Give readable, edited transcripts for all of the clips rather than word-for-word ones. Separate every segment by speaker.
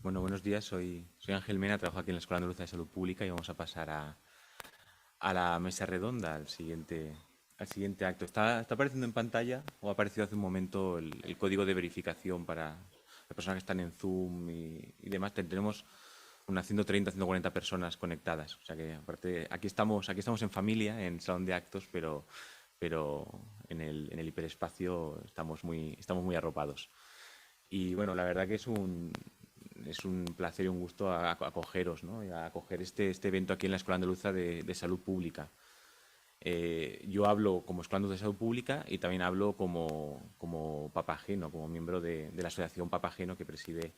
Speaker 1: Bueno, buenos días. Soy Ángel Mena, trabajo aquí en la Escuela Andaluza de Salud Pública y vamos a pasar a la mesa redonda, al siguiente acto. ¿Está apareciendo en pantalla o ha aparecido hace un momento el código de verificación para las personas que están en Zoom y demás? Tenemos unas 130, 140 personas conectadas. O sea que, aparte, aquí estamos en familia, en salón de actos, pero en el hiperespacio estamos muy arropados. Y bueno, la verdad que es un placer y un gusto acogeros, ¿no? Y a acoger este evento aquí en la Escuela Andaluza de Salud Pública. Yo hablo como Escuela Andaluza de Salud Pública y también hablo como papageno, como miembro de la Asociación Papageno que preside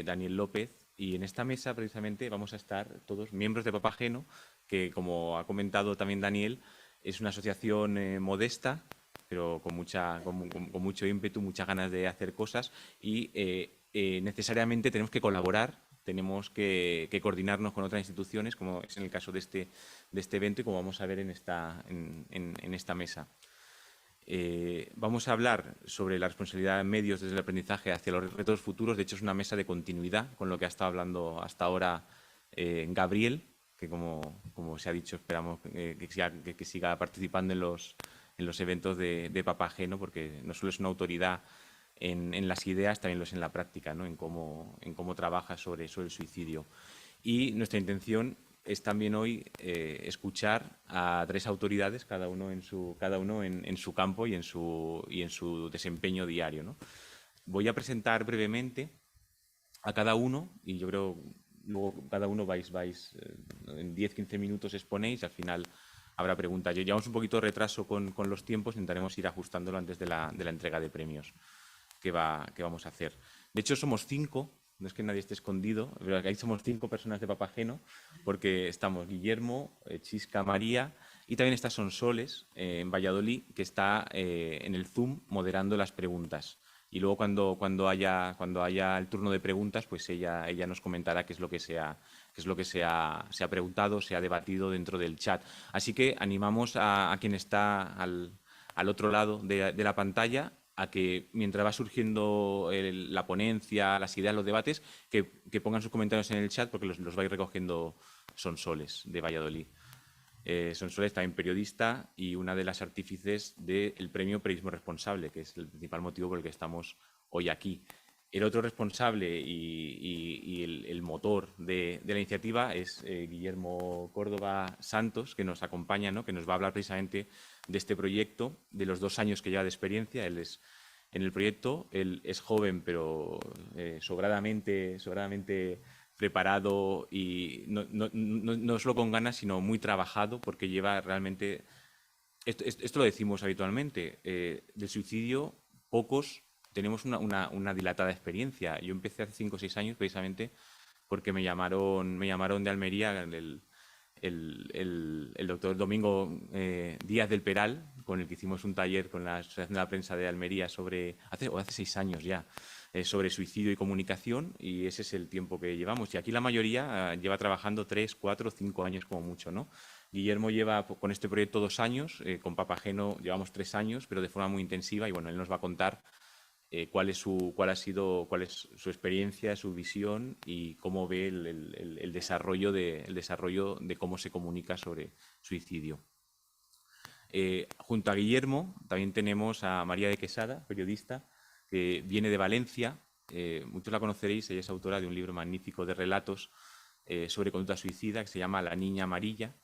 Speaker 1: Daniel López. Y en esta mesa precisamente vamos a estar todos miembros de Papageno, que como ha comentado también Daniel, es una asociación modesta, pero con mucho ímpetu, muchas ganas de hacer cosas y necesariamente tenemos que colaborar, tenemos que coordinarnos con otras instituciones, como es en el caso de este evento y como vamos a ver en esta mesa. Vamos a hablar sobre la responsabilidad de medios desde el aprendizaje hacia los retos futuros. De hecho, es una mesa de continuidad con lo que ha estado hablando hasta ahora Gabriel, que como se ha dicho, esperamos que siga participando en los eventos de Papageno, porque no solo es una autoridad en las ideas, también lo es en la práctica, ¿no? En cómo trabaja sobre el suicidio. Y nuestra intención es también hoy escuchar a tres autoridades, cada uno en su campo y en su desempeño diario, ¿no? Voy a presentar brevemente a cada uno y yo creo luego cada uno en 10-15 minutos exponéis, al final habrá preguntas. Llevamos un poquito de retraso con los tiempos, intentaremos ir ajustándolo antes de la entrega de premios que vamos a hacer. De hecho, somos 5, no es que nadie esté escondido, pero ahí somos 5 personas de Papageno, porque estamos Guillermo, Chisca, María, y también está Sonsoles, en Valladolid, que está en el Zoom moderando las preguntas. Y luego cuando haya el turno de preguntas, pues ella nos comentará qué es lo que se ha preguntado, se ha debatido dentro del chat. Así que animamos a quien está al otro lado de la pantalla a que mientras va surgiendo la ponencia, las ideas, los debates, que pongan sus comentarios en el chat porque los va a ir recogiendo Sonsoles de Valladolid. Sonsoles también periodista y una de las artífices del premio Periodismo Responsable, que es el principal motivo por el que estamos hoy aquí. El otro responsable y el motor de la iniciativa es Guillermo Córdoba Santos, que nos acompaña, ¿no? Que nos va a hablar precisamente de este proyecto, de los 2 años que lleva de experiencia. Él es en el proyecto, él es joven, pero sobradamente preparado y no solo con ganas, sino muy trabajado, porque lleva realmente. Esto lo decimos habitualmente. Del suicidio, pocos tenemos una dilatada experiencia. Yo empecé hace 5 o 6 años precisamente porque me llamaron de Almería el doctor Domingo Díaz del Peral, con el que hicimos un taller con la Asociación de la Prensa de Almería hace 6 años ya, sobre suicidio y comunicación, y ese es el tiempo que llevamos. Y aquí la mayoría lleva trabajando 3, 4, 5 años como mucho, ¿no? Guillermo lleva con este proyecto 2 años, con Papageno llevamos 3 años, pero de forma muy intensiva, y bueno, él nos va a contar cuál es su experiencia, su visión y cómo ve el desarrollo de cómo se comunica sobre suicidio. Junto a Guillermo también tenemos a María de Quesada, periodista, que viene de Valencia. Muchos la conoceréis, ella es autora de un libro magnífico de relatos sobre conducta suicida que se llama La Niña Amarilla.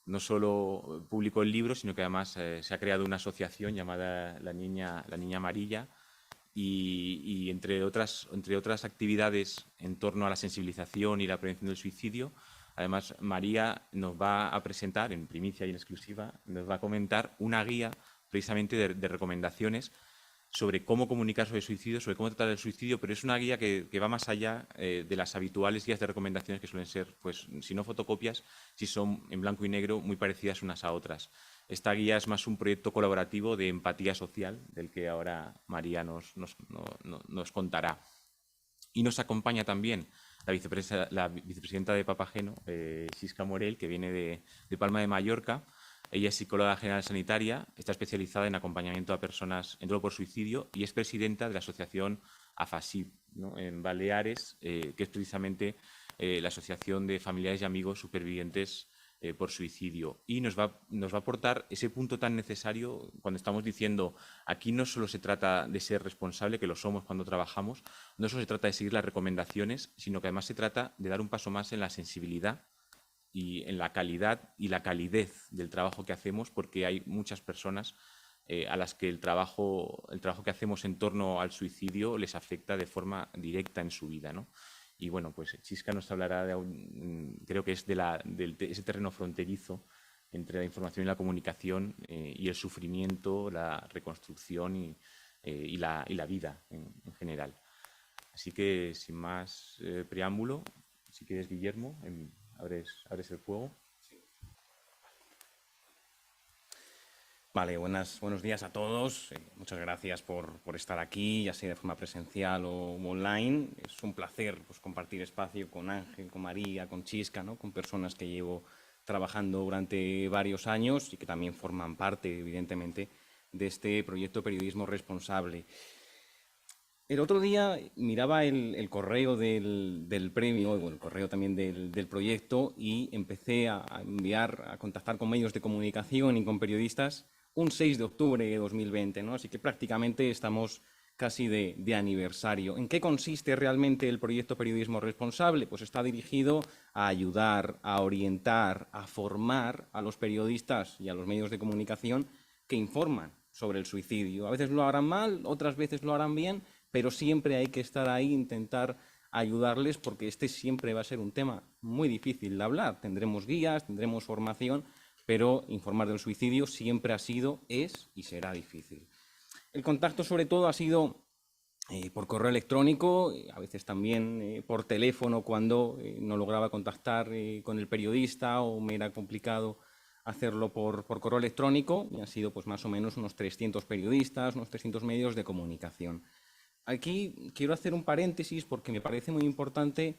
Speaker 1: No solo publicó el libro, sino que además se ha creado una asociación llamada La Niña Amarilla, y entre otras actividades en torno a la sensibilización y la prevención del suicidio, además María nos va a presentar, en primicia y en exclusiva, nos va a comentar una guía precisamente de recomendaciones sobre cómo comunicar sobre el suicidio, sobre cómo tratar el suicidio, pero es una guía que va más allá de las habituales guías de recomendaciones que suelen ser, pues, si no fotocopias, si son en blanco y negro, muy parecidas unas a otras. Esta guía es más un proyecto colaborativo de empatía social, del que ahora María nos contará. Y nos acompaña también la vicepresidenta de Papageno, Sisca Morel, que viene de Palma de Mallorca. Ella es psicóloga general sanitaria, está especializada en acompañamiento a personas en duelo por suicidio y es presidenta de la Asociación AFASIP, ¿no?, en Baleares, que es precisamente la Asociación de Familiares y Amigos Supervivientes por Suicidio. Y nos va a aportar ese punto tan necesario cuando estamos diciendo aquí no solo se trata de ser responsable, que lo somos cuando trabajamos, no solo se trata de seguir las recomendaciones, sino que además se trata de dar un paso más en la sensibilidad y en la calidad y la calidez del trabajo que hacemos, porque hay muchas personas a las que el trabajo que hacemos en torno al suicidio les afecta de forma directa en su vida, ¿no? Y bueno, pues Chisca nos hablará creo que es de ese terreno fronterizo entre la información y la comunicación y el sufrimiento, la reconstrucción y la vida en general. Así que, sin más preámbulo, si quieres, Guillermo, abres el fuego.
Speaker 2: Vale, buenos días a todos. Muchas gracias por estar aquí, ya sea de forma presencial o online. Es un placer, pues, compartir espacio con Ángel, con María, con Chisca, ¿no?, con personas que llevo trabajando durante varios años y que también forman parte, evidentemente, de este proyecto Periodismo Responsable. El otro día miraba el correo del premio, o el correo también del proyecto, y empecé a contactar con medios de comunicación y con periodistas un 6 de octubre de 2020, ¿no? Así que prácticamente estamos casi de aniversario. ¿En qué consiste realmente el proyecto Periodismo Responsable? Pues está dirigido a ayudar, a orientar, a formar a los periodistas y a los medios de comunicación que informan sobre el suicidio. A veces lo harán mal, otras veces lo harán bien, pero siempre hay que estar ahí, intentar ayudarles, porque este siempre va a ser un tema muy difícil de hablar. Tendremos guías, tendremos formación, pero informar del suicidio siempre ha sido, es y será difícil. El contacto sobre todo ha sido por correo electrónico, a veces también por teléfono cuando no lograba contactar con el periodista o me era complicado hacerlo por correo electrónico, y han sido pues más o menos unos 300 periodistas, unos 300 medios de comunicación. Aquí quiero hacer un paréntesis porque me parece muy importante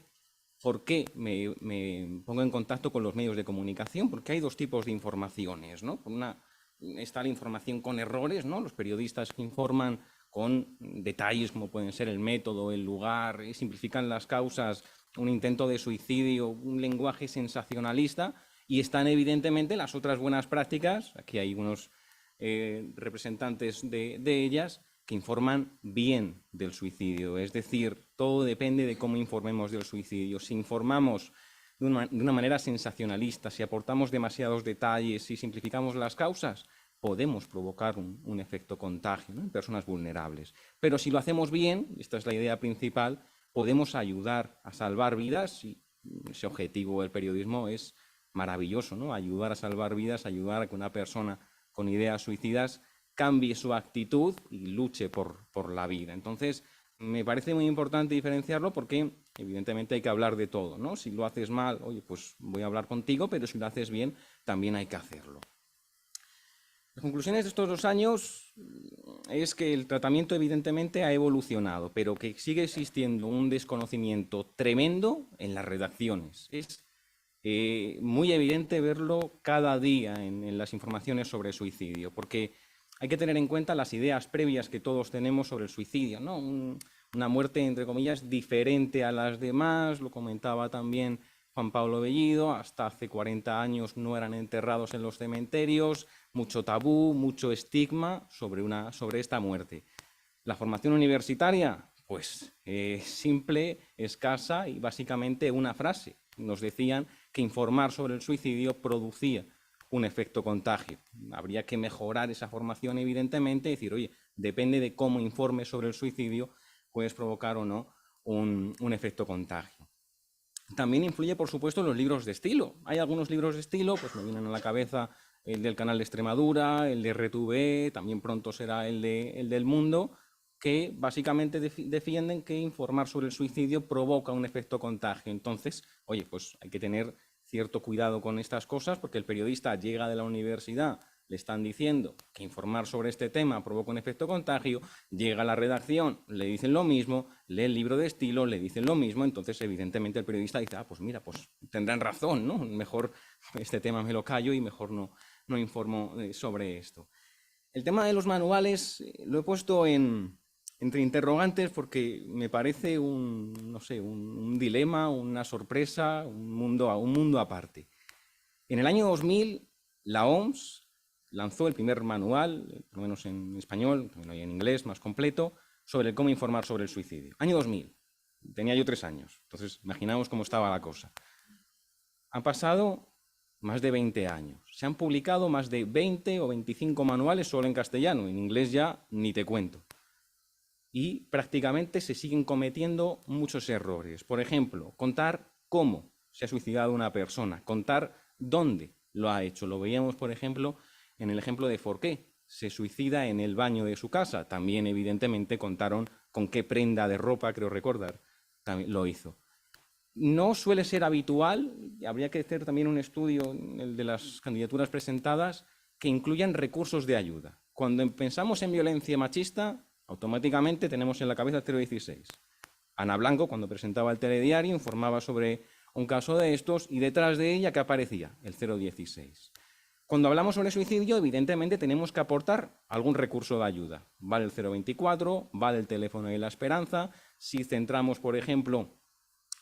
Speaker 2: por qué me pongo en contacto con los medios de comunicación, porque hay dos tipos de informaciones, ¿no? Por una está la información con errores, ¿no? Los periodistas que informan con detalles como pueden ser el método, el lugar, simplifican las causas, un intento de suicidio, un lenguaje sensacionalista, y están evidentemente las otras buenas prácticas, aquí hay unos representantes de ellas, que informan bien del suicidio. Es decir, todo depende de cómo informemos del suicidio. Si informamos de una manera sensacionalista, si aportamos demasiados detalles, si simplificamos las causas, podemos provocar un efecto contagio, ¿no?, en personas vulnerables. Pero si lo hacemos bien, y esta es la idea principal, podemos ayudar a salvar vidas, y ese objetivo del periodismo es maravilloso, ¿no? Ayudar a salvar vidas, ayudar a que una persona con ideas suicidas cambie su actitud y luche por la vida. Entonces, me parece muy importante diferenciarlo porque, evidentemente, hay que hablar de todo, ¿no? Si lo haces mal, oye, pues voy a hablar contigo, pero si lo haces bien, también hay que hacerlo. Las conclusiones de estos 2 años es que el tratamiento, evidentemente, ha evolucionado, pero que sigue existiendo un desconocimiento tremendo en las redacciones. Es muy evidente verlo cada día en las informaciones sobre suicidio, porque hay que tener en cuenta las ideas previas que todos tenemos sobre el suicidio, ¿no? Una muerte, entre comillas, diferente a las demás, lo comentaba también Juan Pablo Bellido, hasta hace 40 años no eran enterrados en los cementerios, mucho tabú, mucho estigma sobre esta muerte. La formación universitaria, pues simple, escasa y básicamente una frase. Nos decían que informar sobre el suicidio producía un efecto contagio. Habría que mejorar esa formación, evidentemente, y decir, oye, depende de cómo informes sobre el suicidio, puedes provocar o no un efecto contagio. También influye, por supuesto, los libros de estilo. Hay algunos libros de estilo, pues me vienen a la cabeza el del Canal de Extremadura, el de RTV, también pronto será el del Mundo, que básicamente defienden que informar sobre el suicidio provoca un efecto contagio. Entonces, oye, pues hay que tener cierto cuidado con estas cosas, porque el periodista llega de la universidad, le están diciendo que informar sobre este tema provoca un efecto contagio, llega a la redacción, le dicen lo mismo, lee el libro de estilo, le dicen lo mismo, entonces evidentemente el periodista dice, pues mira, pues tendrán razón, ¿no? Mejor este tema me lo callo y mejor no informo sobre esto. El tema de los manuales lo he puesto en entre interrogantes porque me parece no sé, un dilema, una sorpresa, un mundo aparte. En el año 2000, la OMS lanzó el primer manual, por lo menos en español, también hay en inglés, más completo, sobre cómo informar sobre el suicidio. Año 2000. Tenía yo 3 años. Entonces, imaginaos cómo estaba la cosa. Han pasado más de 20 años. Se han publicado más de 20 o 25 manuales solo en castellano. En inglés ya ni te cuento. Y prácticamente se siguen cometiendo muchos errores. Por ejemplo, contar cómo se ha suicidado una persona, contar dónde lo ha hecho. Lo veíamos, por ejemplo, en el ejemplo de Forqué. Se suicida en el baño de su casa. También, evidentemente, contaron con qué prenda de ropa, creo recordar, también lo hizo. No suele ser habitual, habría que hacer también un estudio, el de las candidaturas presentadas, que incluyan recursos de ayuda. Cuando pensamos en violencia machista, automáticamente tenemos en la cabeza el 016. Ana Blanco, cuando presentaba el telediario, informaba sobre un caso de estos y detrás de ella, ¿qué aparecía? El 016. Cuando hablamos sobre suicidio, evidentemente tenemos que aportar algún recurso de ayuda. Vale el 024, vale el teléfono de la esperanza. Si centramos, por ejemplo,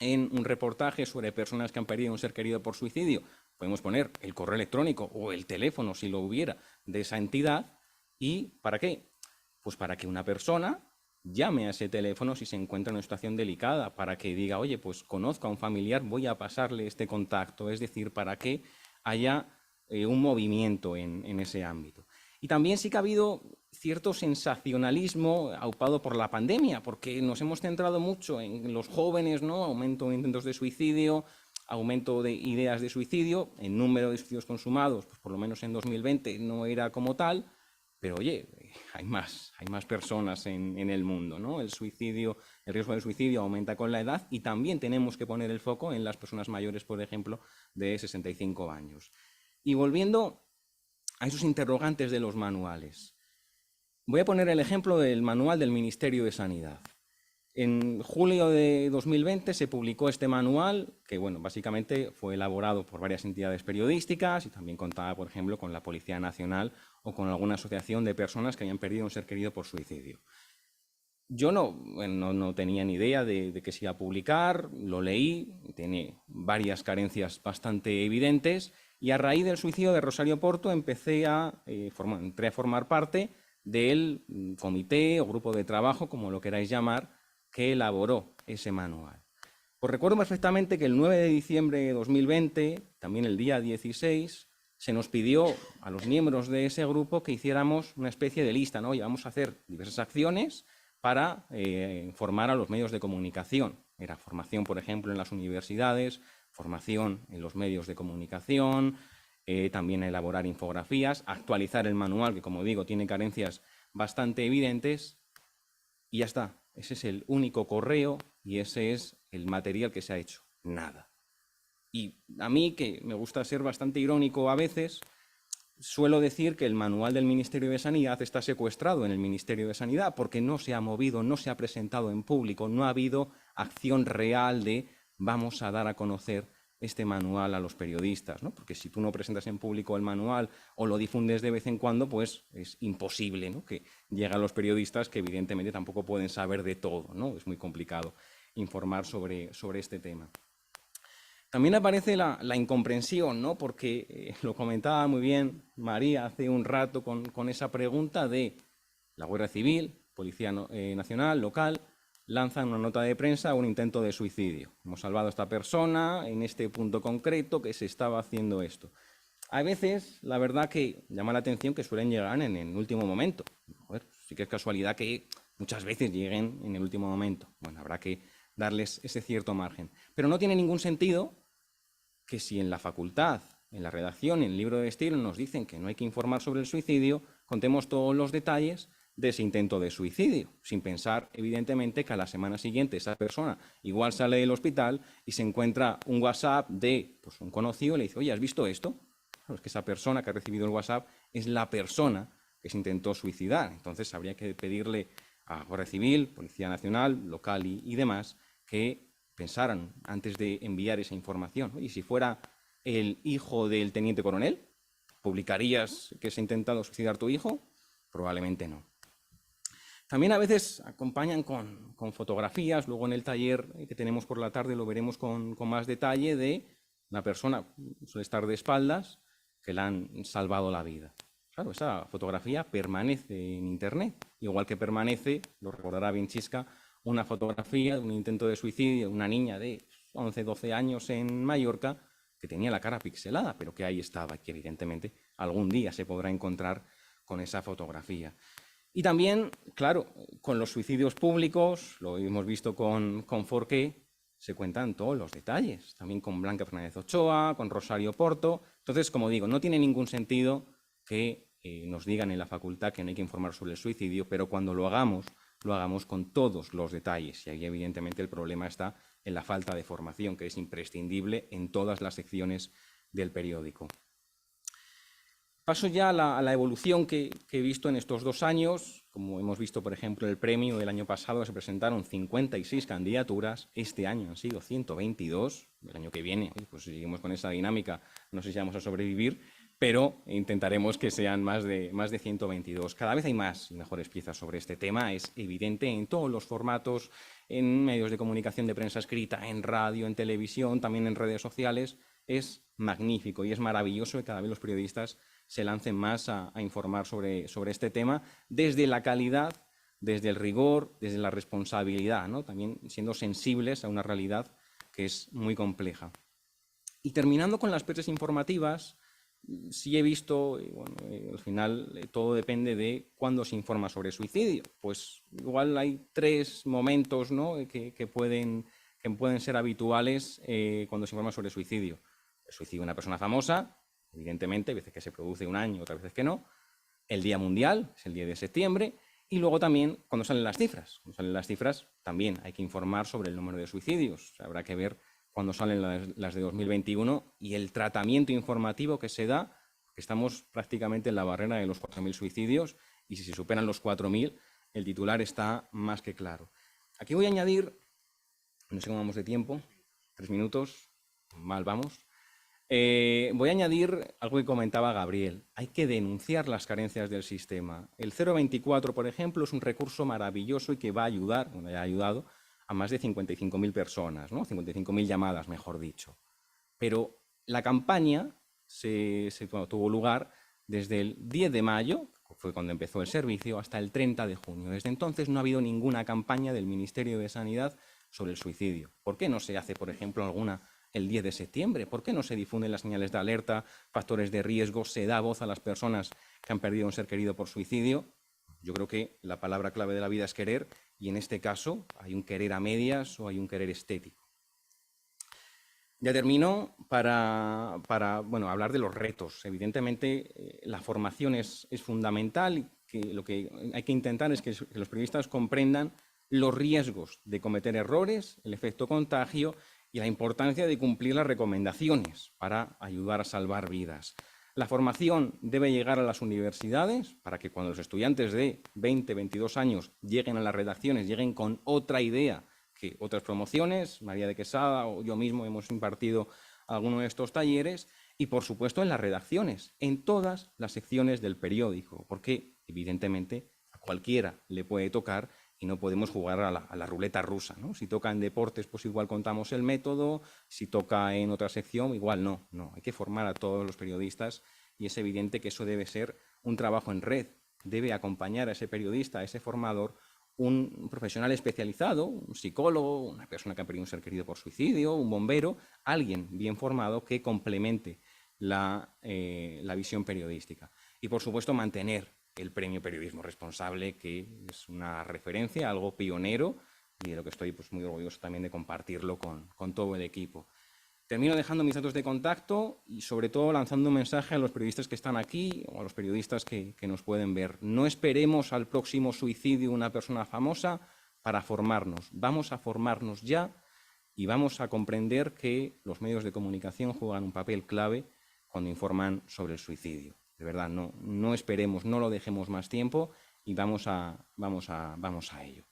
Speaker 2: en un reportaje sobre personas que han perdido un ser querido por suicidio, podemos poner el correo electrónico o el teléfono, si lo hubiera, de esa entidad. ¿Y para qué? Pues para que una persona llame a ese teléfono si se encuentra en una situación delicada, para que diga, oye, pues conozco a un familiar, voy a pasarle este contacto, es decir, para que haya un movimiento en ese ámbito. Y también sí que ha habido cierto sensacionalismo aupado por la pandemia, porque nos hemos centrado mucho en los jóvenes, ¿no? Aumento de intentos de suicidio, aumento de ideas de suicidio, el número de suicidios consumados, pues por lo menos en 2020 no era como tal, pero oye, hay más personas en el mundo, ¿no? El riesgo del suicidio aumenta con la edad y también tenemos que poner el foco en las personas mayores, por ejemplo, de 65 años. Y volviendo a esos interrogantes de los manuales, voy a poner el ejemplo del manual del Ministerio de Sanidad. En julio de 2020 se publicó este manual, que bueno, básicamente fue elaborado por varias entidades periodísticas y también contaba, por ejemplo, con la Policía Nacional o con alguna asociación de personas que habían perdido un ser querido por suicidio. Yo no tenía ni idea de que se iba a publicar, lo leí, tiene varias carencias bastante evidentes y a raíz del suicidio de Rosario Porto entré a formar parte del comité o grupo de trabajo, como lo queráis llamar, que elaboró ese manual. Pues recuerdo perfectamente que el 9 de diciembre de 2020, también el día 16, se nos pidió a los miembros de ese grupo que hiciéramos una especie de lista, ¿no? Y vamos a hacer diversas acciones para formar a los medios de comunicación. Era formación, por ejemplo, en las universidades, formación en los medios de comunicación, también elaborar infografías, actualizar el manual, que como digo, tiene carencias bastante evidentes, y ya está. Ese es el único correo y ese es el material que se ha hecho. Nada. Y a mí, que me gusta ser bastante irónico a veces, suelo decir que el manual del Ministerio de Sanidad está secuestrado en el Ministerio de Sanidad porque no se ha movido, no se ha presentado en público, no ha habido acción real de vamos a dar a conocer este manual a los periodistas, ¿no? Porque si tú no presentas en público el manual o lo difundes de vez en cuando, pues es imposible, ¿no?, que llegue a los periodistas, que evidentemente tampoco pueden saber de todo, ¿no? Es muy complicado informar sobre este tema. También aparece la incomprensión, ¿no? Porque lo comentaba muy bien María hace un rato con esa pregunta de la Guardia Civil, Policía Nacional, local, lanzan una nota de prensa a un intento de suicidio. Hemos salvado a esta persona en este punto concreto que se estaba haciendo esto. A veces, la verdad que llama la atención que suelen llegar en el último momento. Joder, sí que es casualidad que muchas veces lleguen en el último momento. Bueno, habrá que darles ese cierto margen. Pero no tiene ningún sentido que si en la facultad, en la redacción, en el libro de estilo nos dicen que no hay que informar sobre el suicidio, contemos todos los detalles de ese intento de suicidio, sin pensar, evidentemente, que a la semana siguiente esa persona igual sale del hospital y se encuentra un WhatsApp de pues, un conocido y le dice, oye, ¿has visto esto? Claro, es que esa persona que ha recibido el WhatsApp es la persona que se intentó suicidar. Entonces habría que pedirle a Guardia Civil, Policía Nacional, local y demás, que pensaran antes de enviar esa información. Y si fuera el hijo del teniente coronel, ¿publicarías que se ha intentado suicidar tu hijo? Probablemente no. También a veces acompañan con fotografías, luego en el taller que tenemos por la tarde lo veremos con más detalle, de una persona, suele estar de espaldas, que le han salvado la vida. Claro, esa fotografía permanece en Internet, igual que permanece, lo recordará bien Chisca, una fotografía de un intento de suicidio de una niña de 11, 12 años en Mallorca que tenía la cara pixelada, pero que ahí estaba, que evidentemente algún día se podrá encontrar con esa fotografía. Y también, claro, con los suicidios públicos, lo hemos visto con Forqué, se cuentan todos los detalles, también con Blanca Fernández Ochoa, con Rosario Porto. Entonces, como digo, no tiene ningún sentido que nos digan en la facultad que no hay que informar sobre el suicidio, pero cuando lo hagamos con todos los detalles. Y ahí, evidentemente, el problema está en la falta de formación, que es imprescindible en todas las secciones del periódico. Paso ya a la evolución que he visto en estos 2 años. Como hemos visto, por ejemplo, el premio del año pasado se presentaron 56 candidaturas, este año han sido 122, el año que viene, pues si seguimos con esa dinámica, no sé si vamos a sobrevivir, pero intentaremos que sean más de 122. Cada vez hay más y mejores piezas sobre este tema, es evidente en todos los formatos, en medios de comunicación de prensa escrita, en radio, en televisión, también en redes sociales. Es magnífico y es maravilloso que cada vez los periodistas se lancen más a informar sobre este tema desde la calidad, desde el rigor, desde la responsabilidad, ¿no? También siendo sensibles a una realidad que es muy compleja. Y terminando con las piezas informativas, sí he visto, y bueno, al final todo depende de cuándo se informa sobre suicidio. Pues igual hay 3 momentos, ¿no?, que pueden ser habituales cuando se informa sobre suicidio. El suicidio de una persona famosa, evidentemente, hay veces que se produce un año, otras veces que no. El Día Mundial, es el 10 de septiembre. Y luego también cuando salen las cifras. Cuando salen las cifras también hay que informar sobre el número de suicidios. O sea, habrá que ver cuando salen las de 2021 y el tratamiento informativo que se da, que estamos prácticamente en la barrera de los 4.000 suicidios, y si se superan los 4.000, el titular está más que claro. Aquí voy a añadir, no sé cómo vamos de tiempo, 3 minutos, mal vamos. Voy a añadir algo que comentaba Gabriel. Hay que denunciar las carencias del sistema. El 024, por ejemplo, es un recurso maravilloso y que va a ayudar, bueno, ya ha ayudado a más de 55.000 personas, ¿no? 55.000 llamadas, mejor dicho. Pero la campaña tuvo lugar desde el 10 de mayo, fue cuando empezó el servicio, hasta el 30 de junio. Desde entonces no ha habido ninguna campaña del Ministerio de Sanidad sobre el suicidio. ¿Por qué no se hace, por ejemplo, alguna el 10 de septiembre? ¿Por qué no se difunden las señales de alerta, factores de riesgo, se da voz a las personas que han perdido un ser querido por suicidio? Yo creo que la palabra clave de la vida es querer, y en este caso hay un querer a medias o hay un querer estético. Ya termino para hablar de los retos. Evidentemente, la formación es fundamental, y que lo que hay que intentar es que los periodistas comprendan los riesgos de cometer errores, el efecto contagio y la importancia de cumplir las recomendaciones para ayudar a salvar vidas. La formación debe llegar a las universidades para que cuando los estudiantes de 20, 22 años lleguen a las redacciones, lleguen con otra idea que otras promociones. María de Quesada o yo mismo hemos impartido algunos de estos talleres. Y, por supuesto, en las redacciones, en todas las secciones del periódico, porque, evidentemente, a cualquiera le puede tocar y no podemos jugar a la ruleta rusa, ¿no? Si toca en deportes, pues igual contamos el método, si toca en otra sección, igual no. Hay que formar a todos los periodistas, y es evidente que eso debe ser un trabajo en red. Debe acompañar a ese periodista, a ese formador, un profesional especializado, un psicólogo, una persona que ha perdido un ser querido por suicidio, un bombero, alguien bien formado que complemente la visión periodística. Y, por supuesto, mantener el Premio Periodismo Responsable, que es una referencia, algo pionero, y de lo que estoy pues muy orgulloso también de compartirlo con todo el equipo. Termino dejando mis datos de contacto y, sobre todo, lanzando un mensaje a los periodistas que están aquí o a los periodistas que nos pueden ver. No esperemos al próximo suicidio de una persona famosa para formarnos. Vamos a formarnos ya y vamos a comprender que los medios de comunicación juegan un papel clave cuando informan sobre el suicidio. De verdad, no esperemos, no lo dejemos más tiempo y vamos a ello.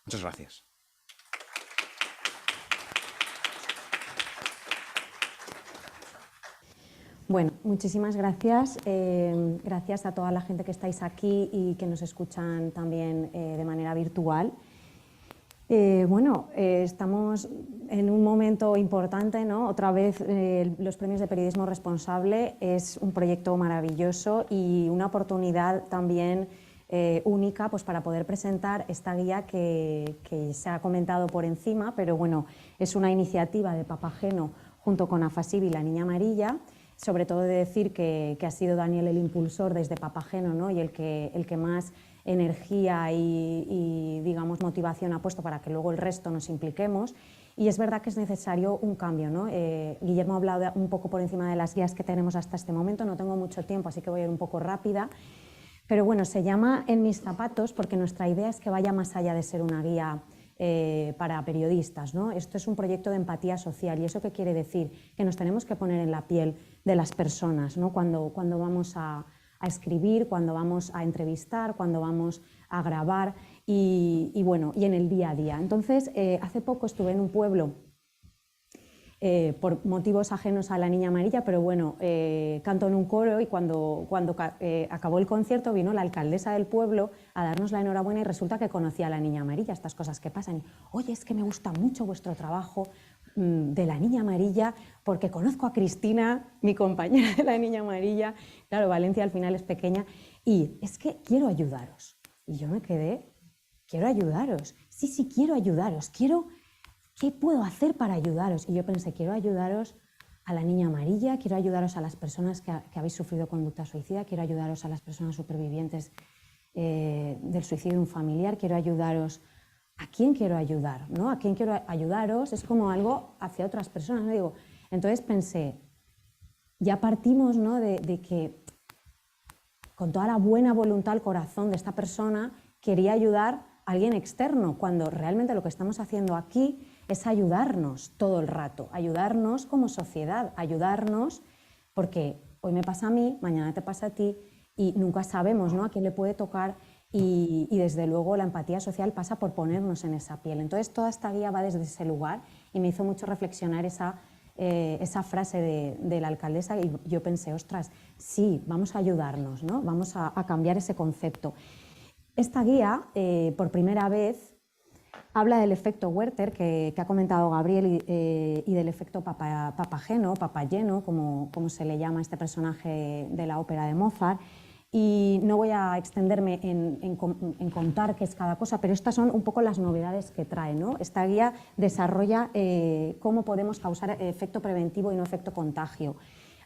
Speaker 2: Muchas gracias.
Speaker 3: Bueno, muchísimas gracias. Gracias a toda la gente que estáis aquí y que nos escuchan también de manera virtual. Estamos en un momento importante, ¿no? Otra vez los premios de periodismo responsable es un proyecto maravilloso y una oportunidad también única pues, para poder presentar esta guía que se ha comentado por encima, pero bueno, es una iniciativa de Papageno junto con Afasib y La Niña Amarilla. Sobre todo de decir que ha sido Daniel el impulsor desde Papageno, ¿no? Y el que más energía y digamos, motivación ha puesto para que luego el resto nos impliquemos. Y es verdad que es necesario un cambio, ¿no? Guillermo ha hablado un poco por encima de las guías que tenemos hasta este momento, no tengo mucho tiempo, así que voy a ir un poco rápida. Pero bueno, se llama En mis zapatos porque nuestra idea es que vaya más allá de ser una guía para periodistas, ¿no? Esto es un proyecto de empatía social. ¿Y eso qué quiere decir? Que nos tenemos que poner en la piel de las personas, ¿no? Cuando vamos a escribir, cuando vamos a entrevistar, cuando vamos a grabar y en el día a día. Entonces, hace poco estuve en un pueblo por motivos ajenos a La Niña Amarilla, pero bueno, canto en un coro y cuando acabó el concierto vino la alcaldesa del pueblo a darnos la enhorabuena y resulta que conocía a La Niña Amarilla, estas cosas que pasan. Y, oye, es que me gusta mucho vuestro trabajo de La Niña Amarilla porque conozco a Cristina, mi compañera de La Niña Amarilla. Claro, Valencia al final es pequeña y es que quiero ayudaros. Y yo me quedé, quiero ayudaros. Sí, quiero ayudaros, ¿qué puedo hacer para ayudaros? Y yo pensé, quiero ayudaros a La Niña Amarilla, quiero ayudaros a las personas que habéis sufrido conducta suicida, quiero ayudaros a las personas supervivientes del suicidio de un familiar, quiero ayudaros. ¿A quién quiero ayudar? ¿No? ¿A quién quiero ayudaros? Es como algo hacia otras personas, ¿no? Digo, entonces pensé, ya partimos, ¿no? de que con toda la buena voluntad al corazón de esta persona quería ayudar a alguien externo, cuando realmente lo que estamos haciendo aquí es ayudarnos todo el rato, ayudarnos como sociedad, ayudarnos porque hoy me pasa a mí, mañana te pasa a ti y nunca sabemos, ¿no? A quién le puede tocar y desde luego la empatía social pasa por ponernos en esa piel. Entonces toda esta guía va desde ese lugar y me hizo mucho reflexionar esa frase de la alcaldesa y yo pensé, ostras, sí, vamos a ayudarnos, ¿no? Vamos a cambiar ese concepto. Esta guía, por primera vez, habla del efecto Werther, que ha comentado Gabriel, y del efecto Papageno, Papageno, como se le llama a este personaje de la ópera de Mozart. Y no voy a extenderme en contar qué es cada cosa, pero estas son un poco las novedades que trae, ¿no? Esta guía desarrolla cómo podemos causar efecto preventivo y no efecto contagio.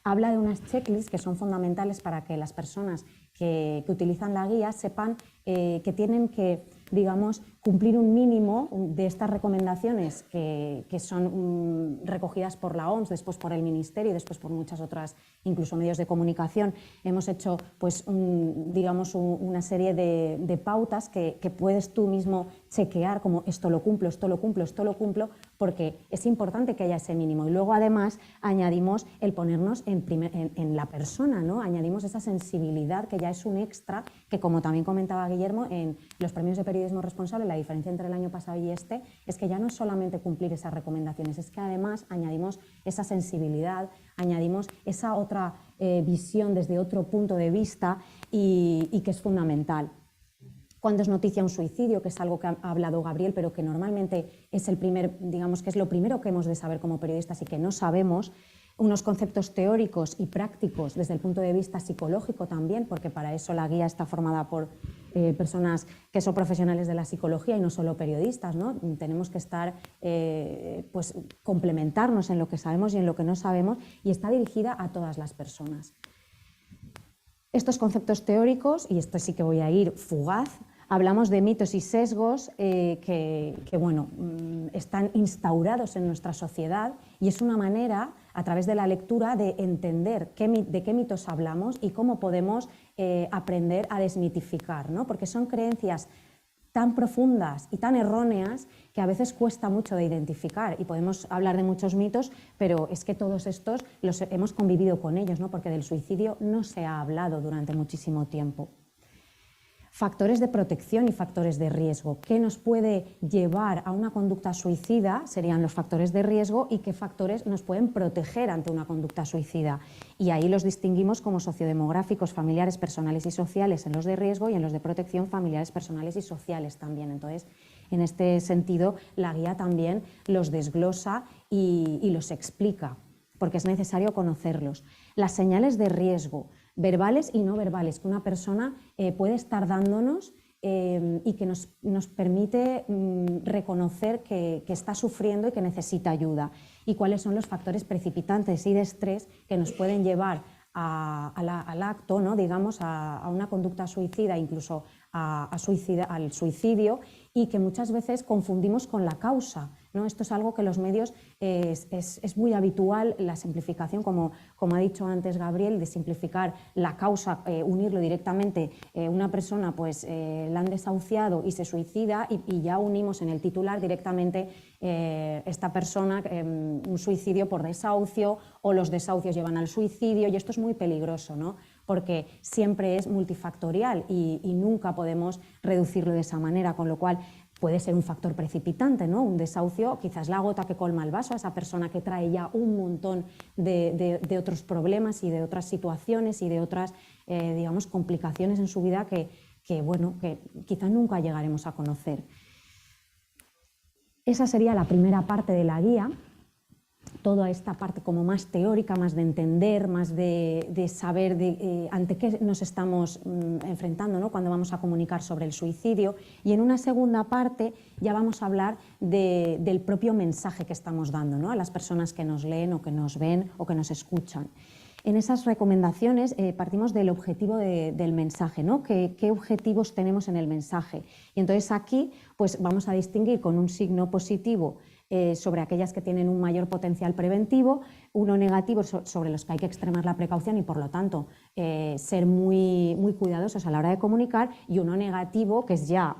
Speaker 3: Habla de unas checklists que son fundamentales para que las personas que utilizan la guía sepan que tienen que, digamos, cumplir un mínimo de estas recomendaciones que son recogidas por la OMS, después por el Ministerio y después por muchas otras, incluso medios de comunicación. Hemos hecho pues, digamos, una serie de pautas que puedes tú mismo chequear como esto lo cumplo, esto lo cumplo, esto lo cumplo, porque es importante que haya ese mínimo. Y luego además añadimos el ponernos en la persona, ¿no? Añadimos esa sensibilidad que ya es un extra, que como también comentaba Guillermo, en los premios de periodismo responsable, la diferencia entre el año pasado y este es que ya no es solamente cumplir esas recomendaciones, es que además añadimos esa sensibilidad, añadimos esa otra visión desde otro punto de vista y que es fundamental. Cuando es noticia un suicidio, que es algo que ha hablado Gabriel, pero que normalmente es digamos que es lo primero que hemos de saber como periodistas y que no sabemos, unos conceptos teóricos y prácticos desde el punto de vista psicológico también, porque para eso la guía está formada por personas que son profesionales de la psicología y no solo periodistas, ¿no? Tenemos que estar, pues, complementarnos en lo que sabemos y en lo que no sabemos, y está dirigida a todas las personas. Estos conceptos teóricos, y esto sí que voy a ir fugaz, hablamos de mitos y sesgos que están instaurados en nuestra sociedad y es una manera, a través de la lectura, de entender de qué mitos hablamos y cómo podemos aprender a desmitificar, ¿no? Porque son creencias tan profundas y tan erróneas que a veces cuesta mucho de identificar y podemos hablar de muchos mitos, pero es que todos estos los hemos convivido con ellos, ¿no? Porque del suicidio no se ha hablado durante muchísimo tiempo. Factores de protección y factores de riesgo. ¿Qué nos puede llevar a una conducta suicida? Serían los factores de riesgo, y qué factores nos pueden proteger ante una conducta suicida. Y ahí los distinguimos como sociodemográficos, familiares, personales y sociales en los de riesgo, y en los de protección, familiares, personales y sociales también. Entonces, en este sentido, la guía también los desglosa y los explica, porque es necesario conocerlos. Las señales de riesgo, verbales y no verbales, que una persona puede estar dándonos y que nos permite reconocer que está sufriendo y que necesita ayuda. Y cuáles son los factores precipitantes y de estrés que nos pueden llevar al acto, ¿no? Digamos, a una conducta suicida, incluso al suicidio, y que muchas veces confundimos con la causa, ¿no? Esto es algo que los medios es muy habitual, la simplificación, como ha dicho antes Gabriel, de simplificar la causa, unirlo directamente. Una persona pues, la han desahuciado y se suicida, y ya unimos en el titular directamente esta persona, un suicidio por desahucio, o los desahucios llevan al suicidio, y esto es muy peligroso, ¿no? Porque siempre es multifactorial y nunca podemos reducirlo de esa manera, con lo cual puede ser un factor precipitante, ¿no? Un desahucio, quizás la gota que colma el vaso, a esa persona que trae ya un montón de otros problemas y de otras situaciones y de otras, digamos, complicaciones en su vida que quizás nunca llegaremos a conocer. Esa sería la primera parte de la guía. Toda esta parte como más teórica, más de entender, más de saber ante qué nos estamos enfrentando, ¿no? Cuando vamos a comunicar sobre el suicidio. Y en una segunda parte ya vamos a hablar del propio mensaje que estamos dando, ¿no? A las personas que nos leen o que nos ven o que nos escuchan. En esas recomendaciones partimos del objetivo del mensaje, ¿no? ¿Qué objetivos tenemos en el mensaje? Y entonces aquí pues, vamos a distinguir con un signo positivo sobre aquellas que tienen un mayor potencial preventivo, uno negativo sobre los que hay que extremar la precaución y, por lo tanto, ser muy, muy cuidadosos a la hora de comunicar, y uno negativo, que es ya,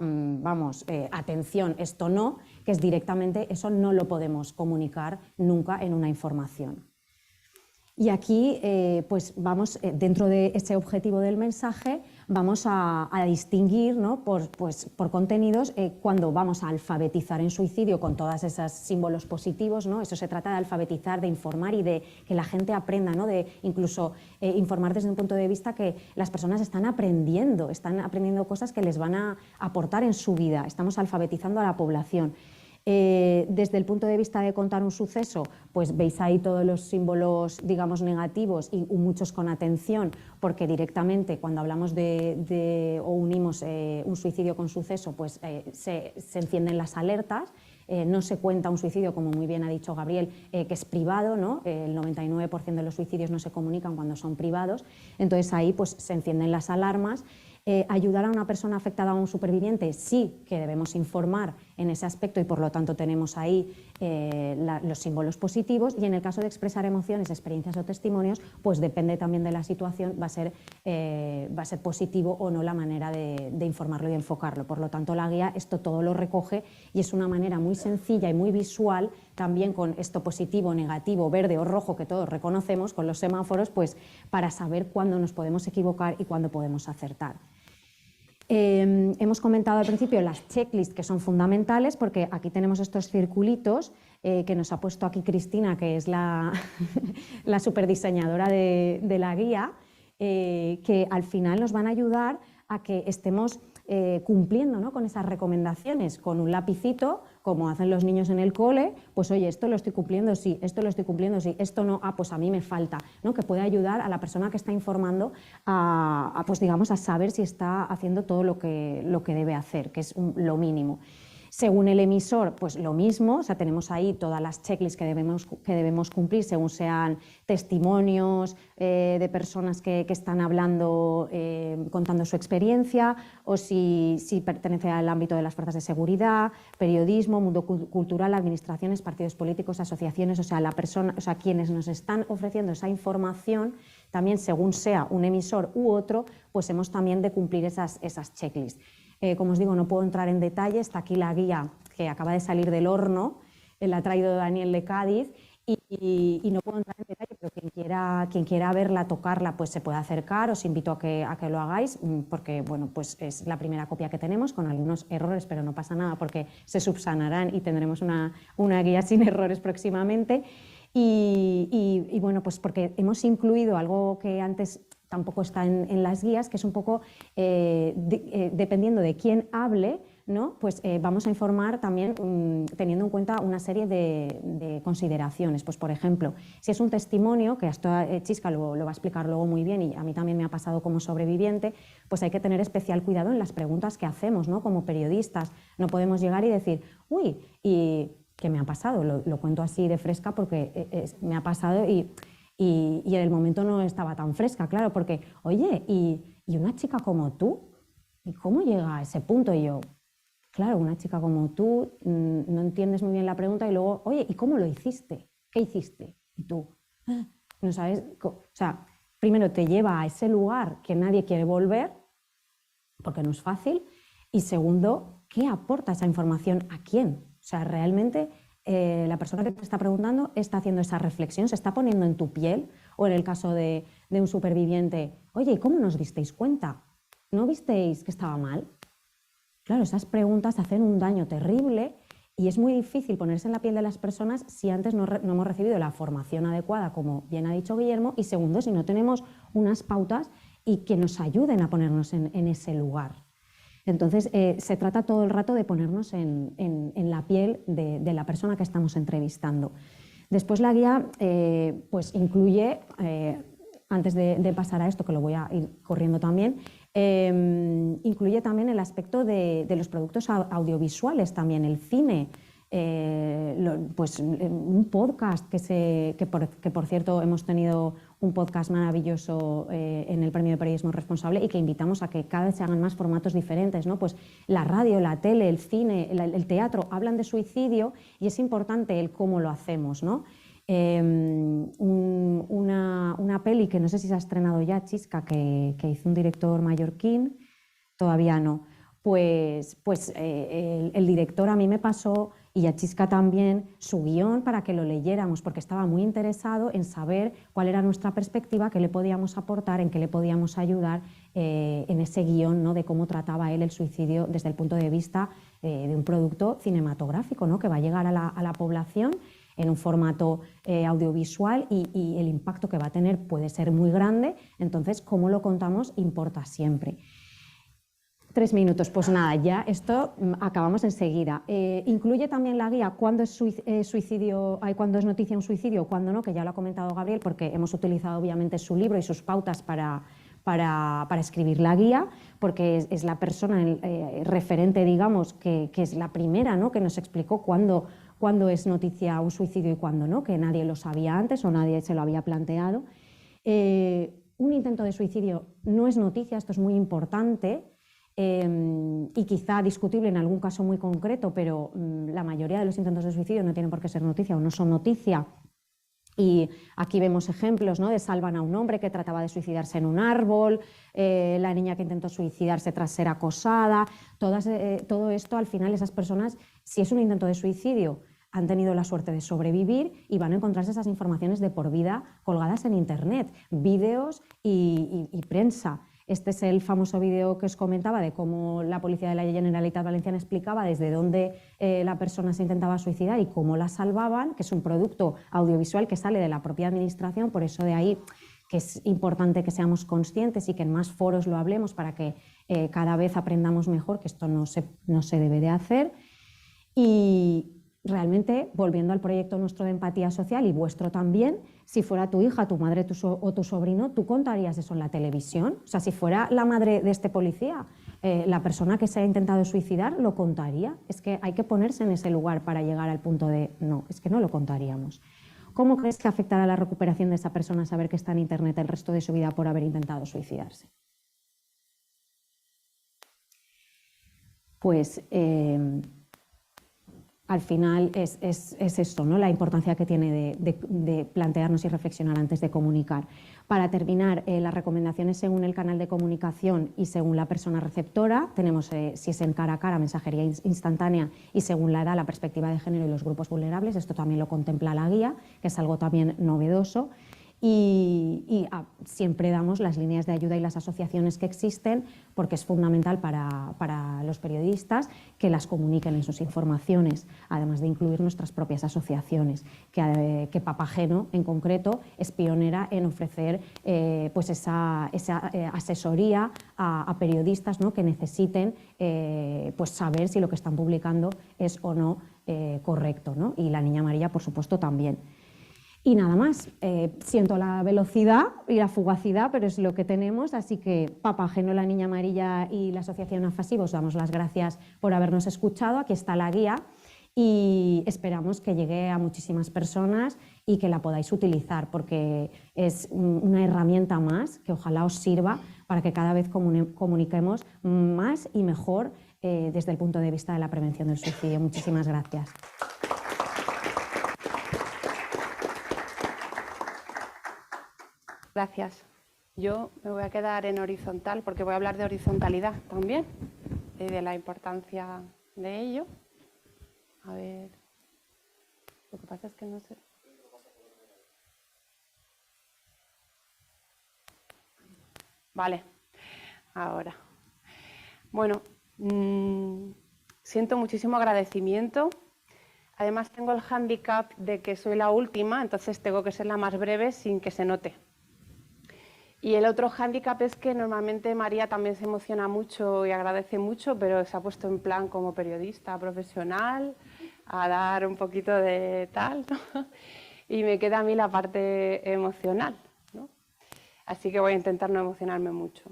Speaker 3: atención, esto no, que es directamente, eso no lo podemos comunicar nunca en una información. Y aquí, pues vamos, dentro de ese objetivo del mensaje, vamos a distinguir, ¿no? por contenidos cuando vamos a alfabetizar en suicidio con todos esos símbolos positivos, ¿no? Eso se trata de alfabetizar, de informar y de que la gente aprenda, ¿no? De incluso informar desde un punto de vista que las personas están aprendiendo cosas que les van a aportar en su vida. Estamos alfabetizando a la población. Desde el punto de vista de contar un suceso, pues veis ahí todos los símbolos, digamos, negativos y muchos con atención, porque directamente cuando hablamos o unimos un suicidio con suceso, pues se encienden las alertas. No se cuenta un suicidio, como muy bien ha dicho Gabriel, que es privado, ¿no? El 99% de los suicidios no se comunican cuando son privados, entonces ahí pues, se encienden las alarmas. Ayudar a una persona afectada, a un superviviente, sí que debemos informar en ese aspecto, y por lo tanto tenemos ahí los símbolos positivos, y en el caso de expresar emociones, experiencias o testimonios, pues depende también de la situación, va a ser positivo o no la manera de informarlo y de enfocarlo. Por lo tanto, la guía esto todo lo recoge, y es una manera muy sencilla y muy visual, también con esto positivo, negativo, verde o rojo que todos reconocemos con los semáforos, pues para saber cuándo nos podemos equivocar y cuándo podemos acertar. Hemos comentado al principio las checklists, que son fundamentales, porque aquí tenemos estos circulitos que nos ha puesto aquí Cristina, que es la superdiseñadora de la guía, que al final nos van a ayudar a que estemos cumpliendo, ¿no? Con esas recomendaciones, con un lapicito, como hacen los niños en el cole, pues oye, esto lo estoy cumpliendo, sí, esto lo estoy cumpliendo, sí, esto no, pues a mí me falta, ¿no? Que puede ayudar a la persona que está informando pues digamos, a saber si está haciendo todo lo que debe hacer, que es lo mínimo. Según el emisor, pues lo mismo, o sea, tenemos ahí todas las checklists que debemos cumplir, según sean testimonios de personas que están hablando, contando su experiencia, o si pertenece al ámbito de las fuerzas de seguridad, periodismo, mundo cultural, administraciones, partidos políticos, asociaciones, o sea, quienes nos están ofreciendo esa información, también según sea un emisor u otro, pues hemos también de cumplir esas checklists. Como os digo, no puedo entrar en detalle, está aquí la guía que acaba de salir del horno, la ha traído Daniel de Cádiz, y no puedo entrar en detalle, pero quien quiera verla, tocarla, pues se puede acercar. Os invito a que lo hagáis, porque bueno, pues es la primera copia que tenemos con algunos errores, pero no pasa nada porque se subsanarán y tendremos una guía sin errores próximamente. Y bueno, pues porque hemos incluido algo que antes tampoco está en las guías, que es un poco, dependiendo de quién hable, ¿no? Pues vamos a informar también teniendo en cuenta una serie de consideraciones. Pues, por ejemplo, si es un testimonio, que esto Chisca lo va a explicar luego muy bien y a mí también me ha pasado como sobreviviente, pues hay que tener especial cuidado en las preguntas que hacemos, ¿no? Como periodistas. No podemos llegar y decir, uy, ¿y qué me ha pasado? Lo cuento así de fresca porque me ha pasado y en el momento no estaba tan fresca, claro, porque, oye, ¿y una chica como tú? ¿Y cómo llega a ese punto? Y yo, claro, una chica como tú, no entiendes muy bien la pregunta y luego, oye, ¿y cómo lo hiciste? ¿Qué hiciste? Y tú, no sabes, o sea, primero te lleva a ese lugar que nadie quiere volver, porque no es fácil, y segundo, ¿qué aporta esa información a quién? O sea, realmente la persona que te está preguntando está haciendo esa reflexión, se está poniendo en tu piel, o en el caso de un superviviente, oye, ¿y cómo nos disteis cuenta? ¿No visteis que estaba mal? Claro, esas preguntas hacen un daño terrible y es muy difícil ponerse en la piel de las personas si antes no hemos recibido la formación adecuada, como bien ha dicho Guillermo, y segundo, si no tenemos unas pautas y que nos ayuden a ponernos en ese lugar. Entonces, se trata todo el rato de ponernos en la piel de la persona que estamos entrevistando. Después la guía pues incluye, antes de pasar a esto, que lo voy a ir corriendo también, incluye también el aspecto de los productos audiovisuales, también el cine, pues un podcast que por cierto hemos tenido un podcast maravilloso en el Premio de Periodismo Responsable y que invitamos a que cada vez se hagan más formatos diferentes, ¿no? Pues la radio, la tele, el cine, el teatro hablan de suicidio y es importante el cómo lo hacemos, ¿no? Una peli que no sé si se ha estrenado ya, Chisca, que hizo un director mallorquín, todavía no. Pues el director a mí me pasó, y a Chisca también, su guión para que lo leyéramos, porque estaba muy interesado en saber cuál era nuestra perspectiva, qué le podíamos aportar, en qué le podíamos ayudar en ese guión, ¿no? De cómo trataba él el suicidio desde el punto de vista de un producto cinematográfico, ¿no? Que va a llegar a la población en un formato audiovisual y el impacto que va a tener puede ser muy grande, entonces cómo lo contamos importa siempre. 3 minutos, pues nada, ya esto acabamos enseguida. Incluye también la guía cuándo es cuándo es noticia un suicidio, cuándo no, que ya lo ha comentado Gabriel, porque hemos utilizado obviamente su libro y sus pautas para escribir la guía, porque es la persona referente, digamos, que es la primera, ¿no? Que nos explicó cuándo es noticia un suicidio y cuándo no, que nadie lo sabía antes o nadie se lo había planteado. Un intento de suicidio no es noticia, esto es muy importante, y quizá discutible en algún caso muy concreto, pero la mayoría de los intentos de suicidio no tienen por qué ser noticia o no son noticia. Y aquí vemos ejemplos, ¿no? De salvan a un hombre que trataba de suicidarse en un árbol, la niña que intentó suicidarse tras ser acosada. Todo esto, al final, esas personas, si es un intento de suicidio, han tenido la suerte de sobrevivir y van a encontrarse esas informaciones de por vida colgadas en Internet, vídeos y prensa. Este es el famoso vídeo que os comentaba de cómo la policía de la Generalitat Valenciana explicaba desde dónde la persona se intentaba suicidar y cómo la salvaban, que es un producto audiovisual que sale de la propia administración, por eso de ahí que es importante que seamos conscientes y que en más foros lo hablemos para que cada vez aprendamos mejor que esto no se debe de hacer. Y realmente, volviendo al proyecto nuestro de empatía social y vuestro también, si fuera tu hija, tu madre o tu sobrino, ¿tú contarías eso en la televisión? O sea, si fuera la madre de este policía, la persona que se ha intentado suicidar, ¿lo contaría? Es que hay que ponerse en ese lugar para llegar al punto de no, es que no lo contaríamos. ¿Cómo crees que afectará la recuperación de esa persona saber que está en Internet el resto de su vida por haber intentado suicidarse? Pues al final es esto, ¿no? La importancia que tiene de plantearnos y reflexionar antes de comunicar. Para terminar, las recomendaciones según el canal de comunicación y según la persona receptora, tenemos si es en cara a cara, mensajería instantánea, y según la edad, la perspectiva de género y los grupos vulnerables. Esto también lo contempla la guía, que es algo también novedoso. Y siempre damos las líneas de ayuda y las asociaciones que existen, porque es fundamental para los periodistas que las comuniquen en sus informaciones, además de incluir nuestras propias asociaciones, que Papageno en concreto es pionera en ofrecer pues esa asesoría a periodistas, ¿no?, que necesiten pues saber si lo que están publicando es o no correcto, ¿no? Y La Niña Amarilla, por supuesto, también. Y nada más, siento la velocidad y la fugacidad, pero es lo que tenemos, así que Papageno, La Niña Amarilla y la Asociación AFASIV os damos las gracias por habernos escuchado. Aquí está la guía y esperamos que llegue a muchísimas personas y que la podáis utilizar, porque es una herramienta más que ojalá os sirva para que cada vez comuniquemos más y mejor desde el punto de vista de la prevención del suicidio. Muchísimas gracias.
Speaker 4: Gracias. Yo me voy a quedar en horizontal porque voy a hablar de horizontalidad también y de la importancia de ello. A ver, lo que pasa es que no sé. Vale, ahora. Bueno, siento muchísimo agradecimiento. Además tengo el hándicap de que soy la última, entonces tengo que ser la más breve sin que se note. Y el otro hándicap es que normalmente María también se emociona mucho y agradece mucho, pero se ha puesto en plan como periodista profesional a dar un poquito de tal, ¿no? Y me queda a mí la parte emocional, ¿no? Así que voy a intentar no emocionarme mucho.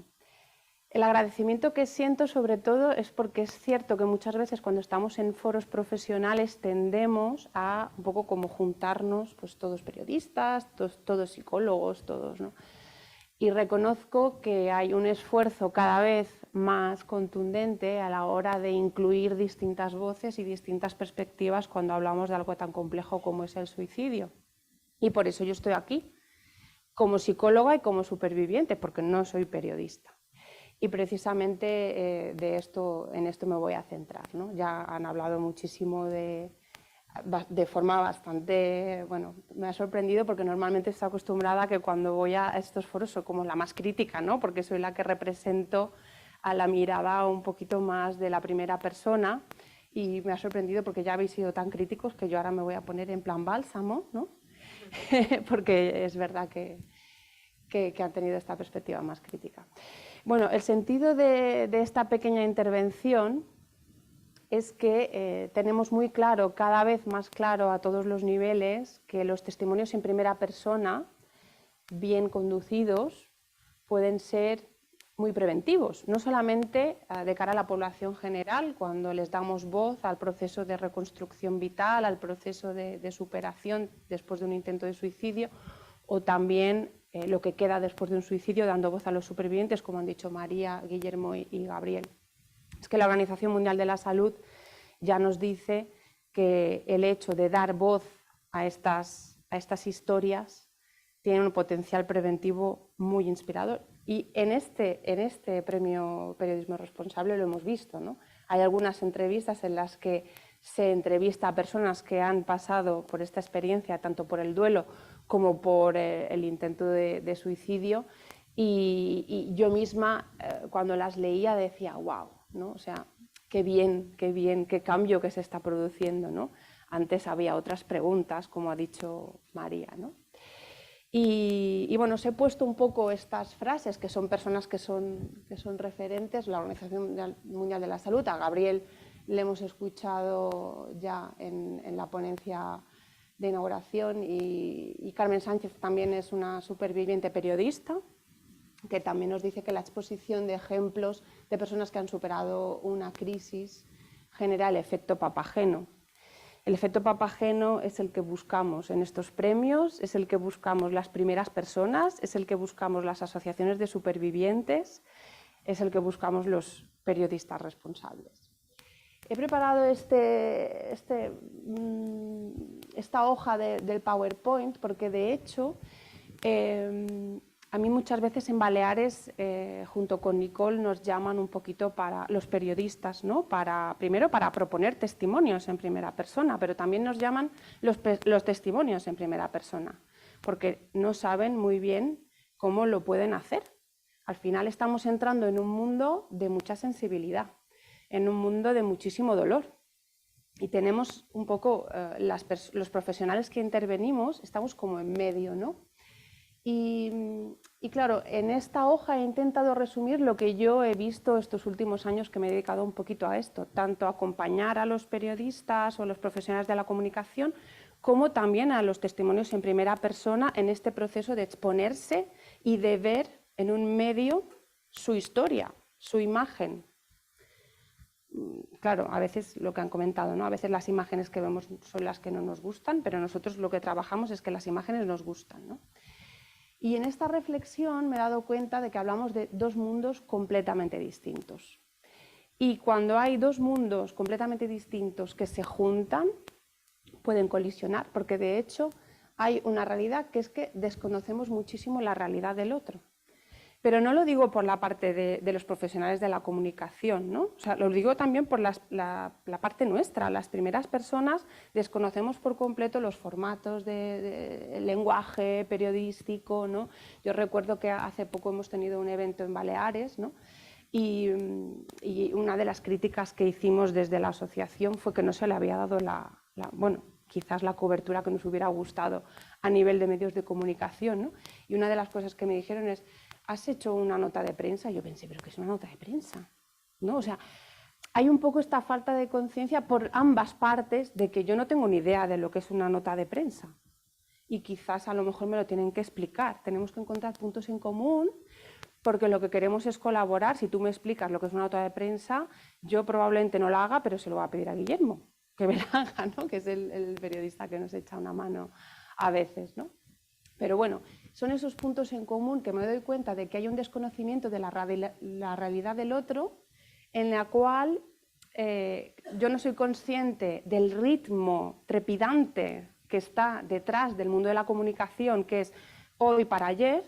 Speaker 4: El agradecimiento que siento sobre todo es porque es cierto que muchas veces cuando estamos en foros profesionales tendemos a un poco como juntarnos, pues todos periodistas, todos psicólogos, todos, ¿no? Y reconozco que hay un esfuerzo cada vez más contundente a la hora de incluir distintas voces y distintas perspectivas cuando hablamos de algo tan complejo como es el suicidio. Y por eso yo estoy aquí, como psicóloga y como superviviente, porque no soy periodista. Y precisamente en esto me voy a centrar, ¿no? Ya han hablado muchísimo de forma bastante, bueno, me ha sorprendido porque normalmente estoy acostumbrada a que cuando voy a estos foros soy como la más crítica, ¿no? Porque soy la que represento a la mirada un poquito más de la primera persona y me ha sorprendido porque ya habéis sido tan críticos que yo ahora me voy a poner en plan bálsamo, ¿no? Porque es verdad que han tenido esta perspectiva más crítica. Bueno, el sentido de esta pequeña intervención es que tenemos muy claro, cada vez más claro a todos los niveles, que los testimonios en primera persona, bien conducidos, pueden ser muy preventivos, no solamente de cara a la población general, cuando les damos voz al proceso de reconstrucción vital, al proceso de superación después de un intento de suicidio, o también lo que queda después de un suicidio, dando voz a los supervivientes, como han dicho María, Guillermo y Gabriel. Es que la Organización Mundial de la Salud ya nos dice que el hecho de dar voz a estas historias tiene un potencial preventivo muy inspirador. Y en este premio Periodismo Responsable lo hemos visto, ¿no? Hay algunas entrevistas en las que se entrevista a personas que han pasado por esta experiencia, tanto por el duelo como por el intento de suicidio, y yo misma cuando las leía decía, wow, ¿no? O sea, qué bien, qué cambio que se está produciendo, ¿no? Antes había otras preguntas, como ha dicho María, ¿no? Y bueno, os he puesto un poco estas frases, que son personas que son referentes, la Organización Mundial de la Salud. A Gabriel le hemos escuchado ya en la ponencia de inauguración, y Carmen Sánchez también es una superviviente periodista, que también nos dice que la exposición de ejemplos de personas que han superado una crisis genera el efecto Papageno. El efecto Papageno es el que buscamos en estos premios, es el que buscamos las primeras personas, es el que buscamos las asociaciones de supervivientes, es el que buscamos los periodistas responsables. He preparado esta hoja del PowerPoint porque, de hecho, a mí muchas veces en Baleares, junto con Nicole, nos llaman un poquito para los periodistas, ¿no? Primero para proponer testimonios en primera persona, pero también nos llaman los testimonios en primera persona, porque no saben muy bien cómo lo pueden hacer. Al final estamos entrando en un mundo de mucha sensibilidad, en un mundo de muchísimo dolor. Y tenemos un poco, los profesionales que intervenimos, estamos como en medio, ¿no? Y claro, en esta hoja he intentado resumir lo que yo he visto estos últimos años, que me he dedicado un poquito a esto, tanto a acompañar a los periodistas o a los profesionales de la comunicación, como también a los testimonios en primera persona en este proceso de exponerse y de ver en un medio su historia, su imagen. Claro, a veces lo que han comentado, ¿no? A veces las imágenes que vemos son las que no nos gustan, pero nosotros lo que trabajamos es que las imágenes nos gustan, ¿no? Y en esta reflexión me he dado cuenta de que hablamos de dos mundos completamente distintos. Y cuando hay dos mundos completamente distintos que se juntan, pueden colisionar, porque de hecho hay una realidad que es que desconocemos muchísimo la realidad del otro. Pero no lo digo por la parte de los profesionales de la comunicación, ¿no? O sea, lo digo también por la parte nuestra. Las primeras personas desconocemos por completo los formatos de lenguaje periodístico, ¿no? Yo recuerdo que hace poco hemos tenido un evento en Baleares, ¿no? Y una de las críticas que hicimos desde la asociación fue que no se le había dado bueno, quizás la cobertura que nos hubiera gustado a nivel de medios de comunicación, ¿no? Y una de las cosas que me dijeron es: ¿has hecho una nota de prensa? Yo pensé, ¿pero qué es una nota de prensa? ¿No? O sea, hay un poco esta falta de conciencia por ambas partes de que yo no tengo ni idea de lo que es una nota de prensa. Y quizás a lo mejor me lo tienen que explicar. Tenemos que encontrar puntos en común, porque lo que queremos es colaborar. Si tú me explicas lo que es una nota de prensa, yo probablemente no la haga, pero se lo voy a pedir a Guillermo, que me la haga, ¿no? Que es el periodista que nos echa una mano a veces, ¿no? Pero bueno, son esos puntos en común que me doy cuenta de que hay un desconocimiento de la realidad del otro, en la cual yo no soy consciente del ritmo trepidante que está detrás del mundo de la comunicación, que es hoy para ayer,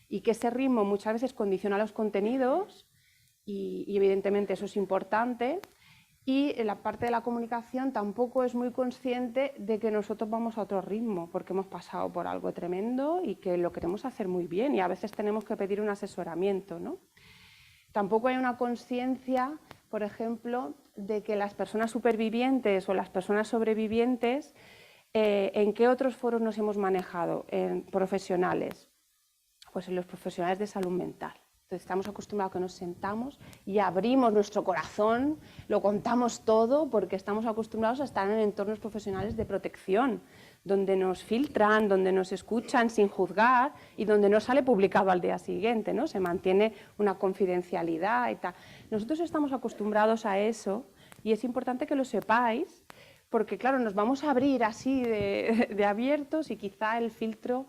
Speaker 4: y que ese ritmo muchas veces condiciona los contenidos, y evidentemente eso es importante. Y en la parte de la comunicación tampoco es muy consciente de que nosotros vamos a otro ritmo, porque hemos pasado por algo tremendo y que lo queremos hacer muy bien, y a veces tenemos que pedir un asesoramiento, ¿no? Tampoco hay una conciencia, por ejemplo, de que las personas supervivientes o las personas sobrevivientes, ¿en qué otros foros nos hemos manejado? En profesionales, pues en los profesionales de salud mental. Entonces, estamos acostumbrados a que nos sentamos y abrimos nuestro corazón, lo contamos todo, porque estamos acostumbrados a estar en entornos profesionales de protección, donde nos filtran, donde nos escuchan sin juzgar y donde no sale publicado al día siguiente, ¿no? Se mantiene una confidencialidad y tal. Nosotros estamos acostumbrados a eso, y es importante que lo sepáis, porque claro, nos vamos a abrir así de abiertos, y quizá el filtro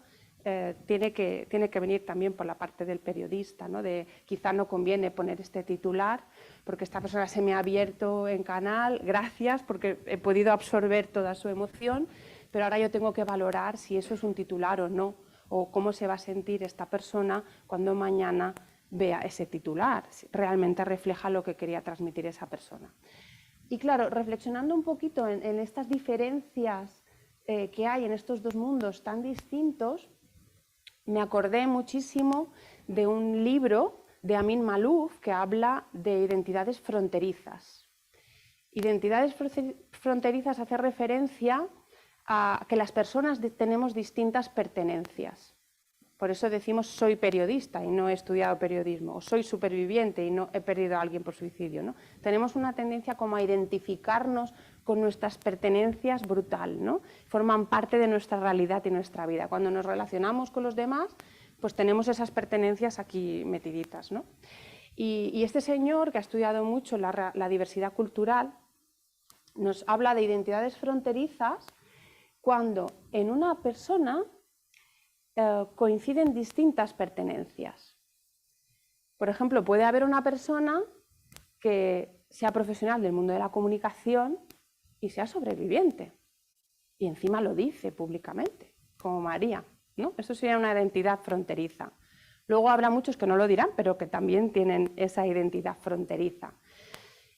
Speaker 4: tiene que venir también por la parte del periodista, ¿no? De quizá no conviene poner este titular porque esta persona se me ha abierto en canal, gracias, porque he podido absorber toda su emoción, pero ahora yo tengo que valorar si eso es un titular o no, o cómo se va a sentir esta persona cuando mañana vea ese titular, si realmente refleja lo que quería transmitir esa persona. Y claro, reflexionando un poquito en estas diferencias que hay en estos dos mundos tan distintos, me acordé muchísimo de un libro de Amin Maalouf que habla de identidades fronterizas. Identidades fronterizas hace referencia a que las personas tenemos distintas pertenencias. Por eso decimos soy periodista y no he estudiado periodismo, o soy superviviente y no he perdido a alguien por suicidio, ¿no? Tenemos una tendencia como a identificarnos con nuestras pertenencias brutal, ¿no? Forman parte de nuestra realidad y nuestra vida. Cuando nos relacionamos con los demás, pues tenemos esas pertenencias aquí metiditas, ¿no? Y este señor, que ha estudiado mucho la diversidad cultural, nos habla de identidades fronterizas cuando en una persona coinciden distintas pertenencias. Por ejemplo, puede haber una persona que sea profesional del mundo de la comunicación y sea sobreviviente. Y encima lo dice públicamente, como María, ¿no? Eso sería una identidad fronteriza. Luego habrá muchos que no lo dirán, pero que también tienen esa identidad fronteriza.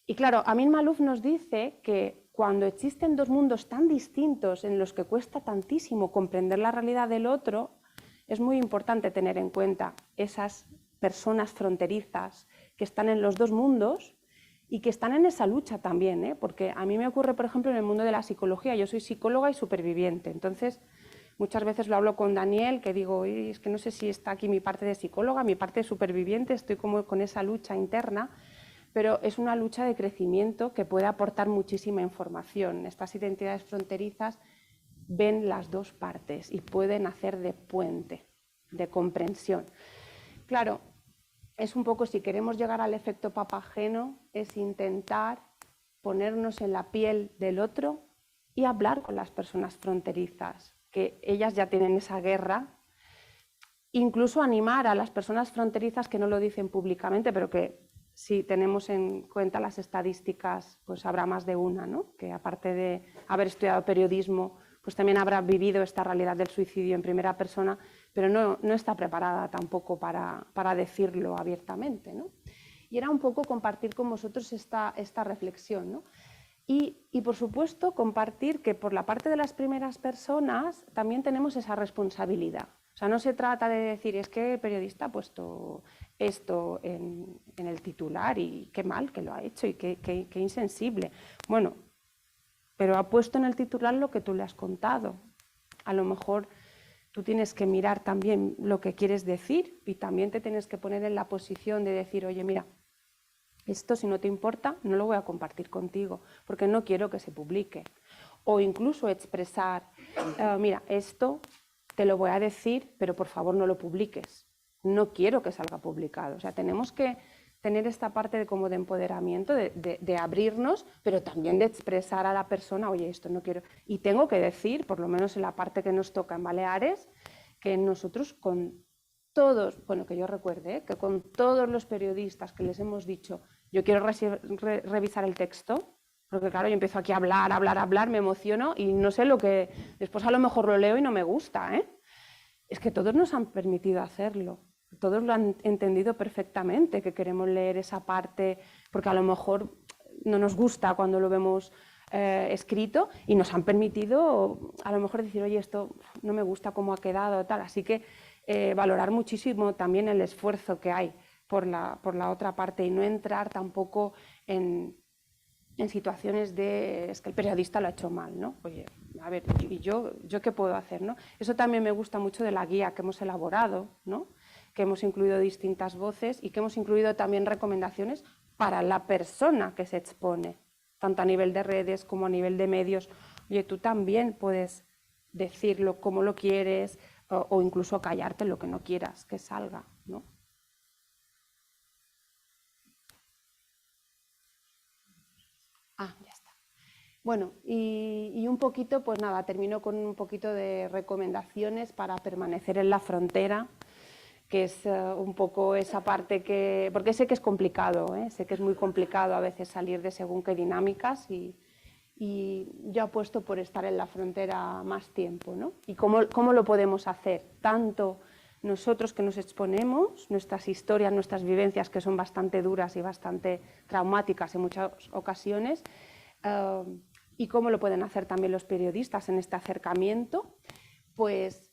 Speaker 4: Y claro, Amin Maalouf nos dice que cuando existen dos mundos tan distintos en los que cuesta tantísimo comprender la realidad del otro, es muy importante tener en cuenta esas personas fronterizas que están en los dos mundos y que están en esa lucha también, ¿eh? Porque a mí me ocurre, por ejemplo, en el mundo de la psicología. Yo soy psicóloga y superviviente, entonces muchas veces lo hablo con Daniel, que digo, es que no sé si está aquí mi parte de psicóloga, mi parte de superviviente, estoy como con esa lucha interna, pero es una lucha de crecimiento que puede aportar muchísima información. Estas identidades fronterizas ven las dos partes y pueden hacer de puente, de comprensión. Claro, es un poco, si queremos llegar al efecto Papageno, es intentar ponernos en la piel del otro y hablar con las personas fronterizas, que ellas ya tienen esa guerra. Incluso animar a las personas fronterizas que no lo dicen públicamente, pero que si tenemos en cuenta las estadísticas, pues habrá más de una, ¿no? Que aparte de haber estudiado periodismo, pues también habrá vivido esta realidad del suicidio en primera persona, pero no está preparada tampoco para decirlo abiertamente, ¿no? Y era un poco compartir con vosotros esta reflexión, ¿no? Y por supuesto compartir que por la parte de las primeras personas también tenemos esa responsabilidad. O sea, no se trata de decir, es que el periodista ha puesto esto en el titular y qué mal que lo ha hecho y qué insensible. Bueno, pero ha puesto en el titular lo que tú le has contado. A lo mejor tú tienes que mirar también lo que quieres decir y también te tienes que poner en la posición de decir, oye, mira, esto si no te importa no lo voy a compartir contigo porque no quiero que se publique. O incluso expresar, mira, esto te lo voy a decir, pero por favor no lo publiques. No quiero que salga publicado. O sea, tenemos que tener esta parte como de empoderamiento, de abrirnos, pero también de expresar a la persona, oye, esto no quiero. Y tengo que decir, por lo menos en la parte que nos toca en Baleares, que nosotros con todos, bueno, que yo recuerde, que con todos los periodistas que les hemos dicho, yo quiero revisar el texto, porque claro, yo empiezo aquí a hablar, me emociono y no sé lo que... Después a lo mejor lo leo y no me gusta, ¿eh? Es que todos nos han permitido hacerlo. Todos lo han entendido perfectamente, que queremos leer esa parte, porque a lo mejor no nos gusta cuando lo vemos escrito y nos han permitido a lo mejor decir, oye, esto no me gusta cómo ha quedado, tal. Así que valorar muchísimo también el esfuerzo que hay por la otra parte y no entrar tampoco en situaciones de es que el periodista lo ha hecho mal, ¿no? Oye, a ver, ¿y yo qué puedo hacer, no? Eso también me gusta mucho de la guía que hemos elaborado, ¿no? Que hemos incluido distintas voces y que hemos incluido también recomendaciones para la persona que se expone, tanto a nivel de redes como a nivel de medios. Oye, tú también puedes decirlo como lo quieres o incluso callarte lo que no quieras que salga, ¿no? Ah, ya está. Bueno, y un poquito, pues nada, termino con un poquito de recomendaciones para permanecer en la frontera, que es un poco esa parte que... Porque sé que es complicado, sé que es muy complicado a veces salir de según qué dinámicas y yo apuesto por estar en la frontera más tiempo, ¿no? ¿Y cómo lo podemos hacer? Tanto nosotros que nos exponemos, nuestras historias, nuestras vivencias, que son bastante duras y bastante traumáticas en muchas ocasiones, y cómo lo pueden hacer también los periodistas en este acercamiento, pues,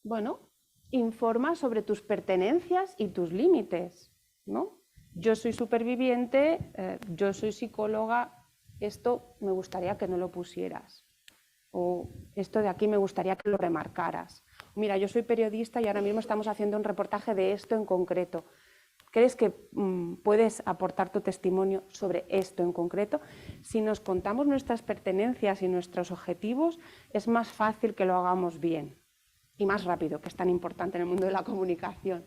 Speaker 4: bueno, informa sobre tus pertenencias y tus límites, ¿no? Yo soy superviviente, yo soy psicóloga, esto me gustaría que no lo pusieras, o esto de aquí me gustaría que lo remarcaras. Mira, yo soy periodista y ahora mismo estamos haciendo un reportaje de esto en concreto. ¿Crees que puedes aportar tu testimonio sobre esto en concreto? Si nos contamos nuestras pertenencias y nuestros objetivos, es más fácil que lo hagamos bien y más rápido, que es tan importante en el mundo de la comunicación.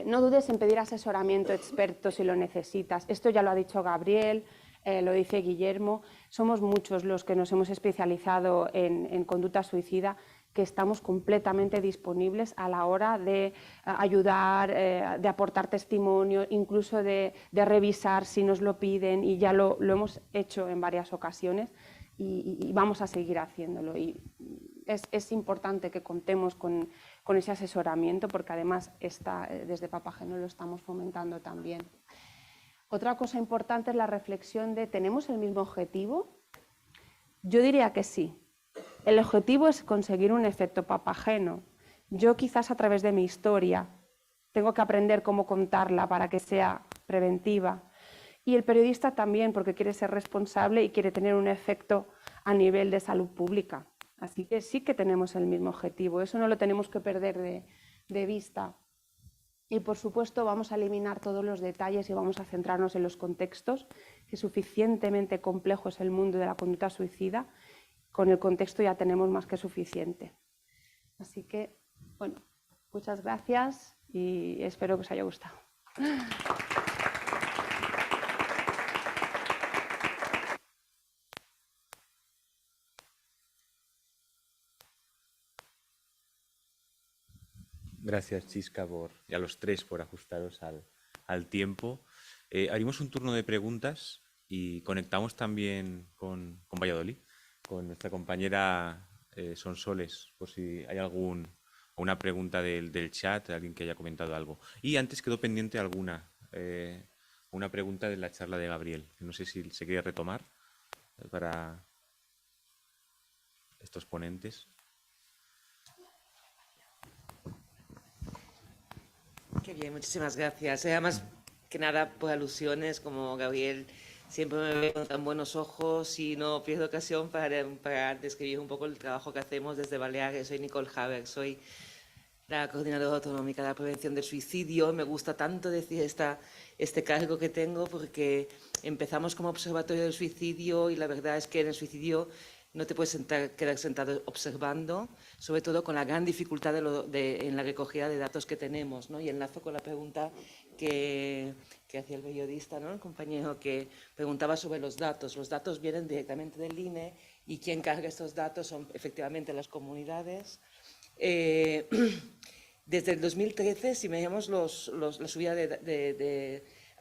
Speaker 4: No dudes en pedir asesoramiento experto si lo necesitas. Esto ya lo ha dicho Gabriel, lo dice Guillermo. Somos muchos los que nos hemos especializado en conducta suicida que estamos completamente disponibles a la hora de ayudar, de aportar testimonio, incluso de revisar si nos lo piden, y ya lo hemos hecho en varias ocasiones y vamos a seguir haciéndolo. Y es importante que contemos con ese asesoramiento, porque además desde Papageno lo estamos fomentando también. Otra cosa importante es la reflexión de ¿tenemos el mismo objetivo? Yo diría que sí. El objetivo es conseguir un efecto Papageno. Yo quizás a través de mi historia tengo que aprender cómo contarla para que sea preventiva. Y el periodista también, porque quiere ser responsable y quiere tener un efecto a nivel de salud pública. Así que sí que tenemos el mismo objetivo, eso no lo tenemos que perder de vista. Y por supuesto vamos a eliminar todos los detalles y vamos a centrarnos en los contextos, que suficientemente complejo es el mundo de la conducta suicida. Con el contexto ya tenemos más que suficiente. Así que, bueno, muchas gracias y espero que os haya gustado.
Speaker 1: Gracias, Chisca, y a los tres por ajustaros al tiempo. Haremos un turno de preguntas y conectamos también con Valladolid, con nuestra compañera Sonsoles, por si hay una pregunta del chat, alguien que haya comentado algo. Y antes quedó pendiente una pregunta de la charla de Gabriel, que no sé si se quiere retomar para estos ponentes.
Speaker 5: Qué bien, muchísimas gracias. Además, que nada, por alusiones, como Gabriel siempre me ve con tan buenos ojos y no pierdo ocasión para describir un poco el trabajo que hacemos desde Baleares. Soy Nicole Haber, soy la coordinadora autonómica de la prevención del suicidio. Me gusta tanto decir este cargo que tengo porque empezamos como observatorio del suicidio y la verdad es que en el suicidio no te puedes quedar sentado observando, sobre todo con la gran dificultad en la recogida de datos que tenemos, ¿no? Y enlazo con la pregunta que hacía el periodista, ¿no? El compañero que preguntaba sobre los datos. Los datos vienen directamente del INE y quien carga estos datos son efectivamente las comunidades. Desde el 2013, si miramos la subida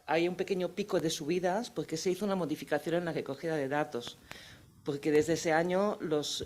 Speaker 5: hay un pequeño pico de subidas porque se hizo una modificación en la recogida de datos. Porque desde ese año los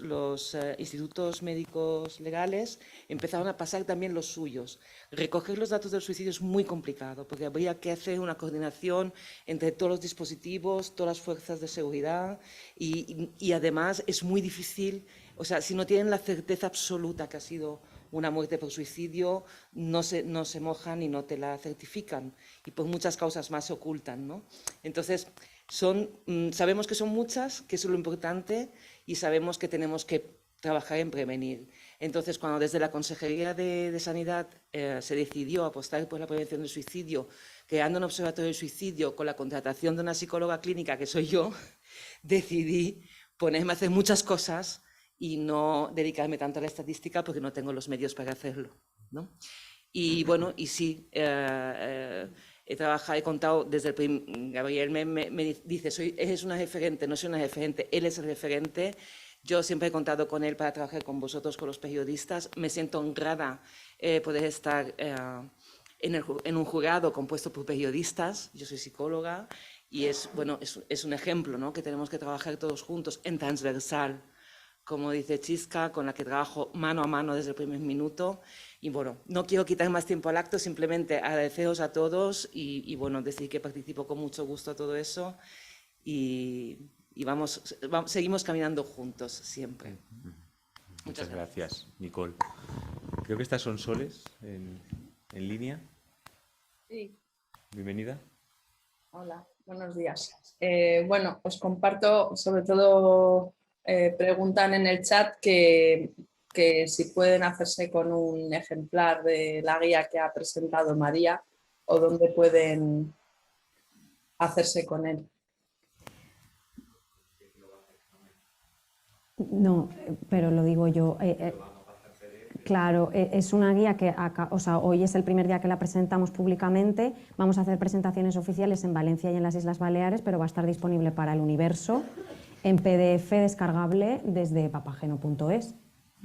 Speaker 5: institutos médicos legales empezaron a pasar también los suyos. Recoger los datos del suicidio es muy complicado, porque habría que hacer una coordinación entre todos los dispositivos, todas las fuerzas de seguridad, y además es muy difícil, o sea, si no tienen la certeza absoluta que ha sido una muerte por suicidio, no se mojan y no te la certifican, y por muchas causas más se ocultan, ¿no? Entonces, sabemos que son muchas, que eso es lo importante, y sabemos que tenemos que trabajar en prevenir. Entonces, cuando desde la Consejería de Sanidad se decidió apostar por la prevención del suicidio, creando un observatorio del suicidio con la contratación de una psicóloga clínica, que soy yo, decidí ponerme a hacer muchas cosas y no dedicarme tanto a la estadística porque no tengo los medios para hacerlo, ¿no? Y bueno, y sí, he contado desde Gabriel me dice, eres una referente, no soy una referente, él es el referente. Yo siempre he contado con él para trabajar con vosotros, con los periodistas. Me siento honrada poder estar en un jurado compuesto por periodistas. Yo soy psicóloga y es un ejemplo, ¿no? Que tenemos que trabajar todos juntos en transversal, como dice Chisca, con la que trabajo mano a mano desde el primer minuto. Y bueno, no quiero quitar más tiempo al acto, simplemente agradeceros a todos y bueno, decir que participo con mucho gusto a todo eso y seguimos caminando juntos siempre.
Speaker 1: Muchas gracias, Nicole. Creo que estas son Soles en línea.
Speaker 6: Sí.
Speaker 1: Bienvenida.
Speaker 6: Hola, buenos días. Bueno, os comparto, sobre todo preguntan en el chat que si pueden hacerse con un ejemplar de la guía que ha presentado María o dónde pueden hacerse con él.
Speaker 3: No, pero lo digo yo. Claro, es una guía que hoy es el primer día que la presentamos públicamente. Vamos a hacer presentaciones oficiales en Valencia y en las Islas Baleares, pero va a estar disponible para el universo en PDF descargable desde papageno.es.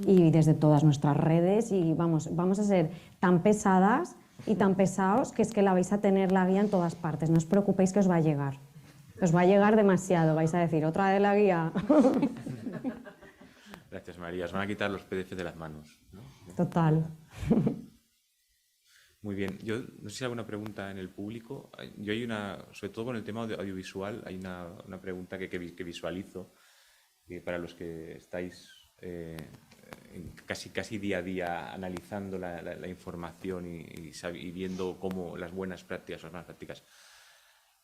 Speaker 3: y desde todas nuestras redes y vamos a ser tan pesadas y tan pesados que es que la vais a tener la guía en todas partes. No os preocupéis que os va a llegar. Os va a llegar demasiado, vais a decir, otra vez la guía.
Speaker 1: Gracias, María. Os van a quitar los PDFs de las manos, ¿no?
Speaker 3: Total.
Speaker 1: Muy bien. Yo no sé si hay alguna pregunta en el público. Yo hay una, sobre todo con el tema audiovisual, hay una pregunta que visualizo para los que estáis casi día a día analizando la información y viendo cómo las buenas prácticas o las malas prácticas.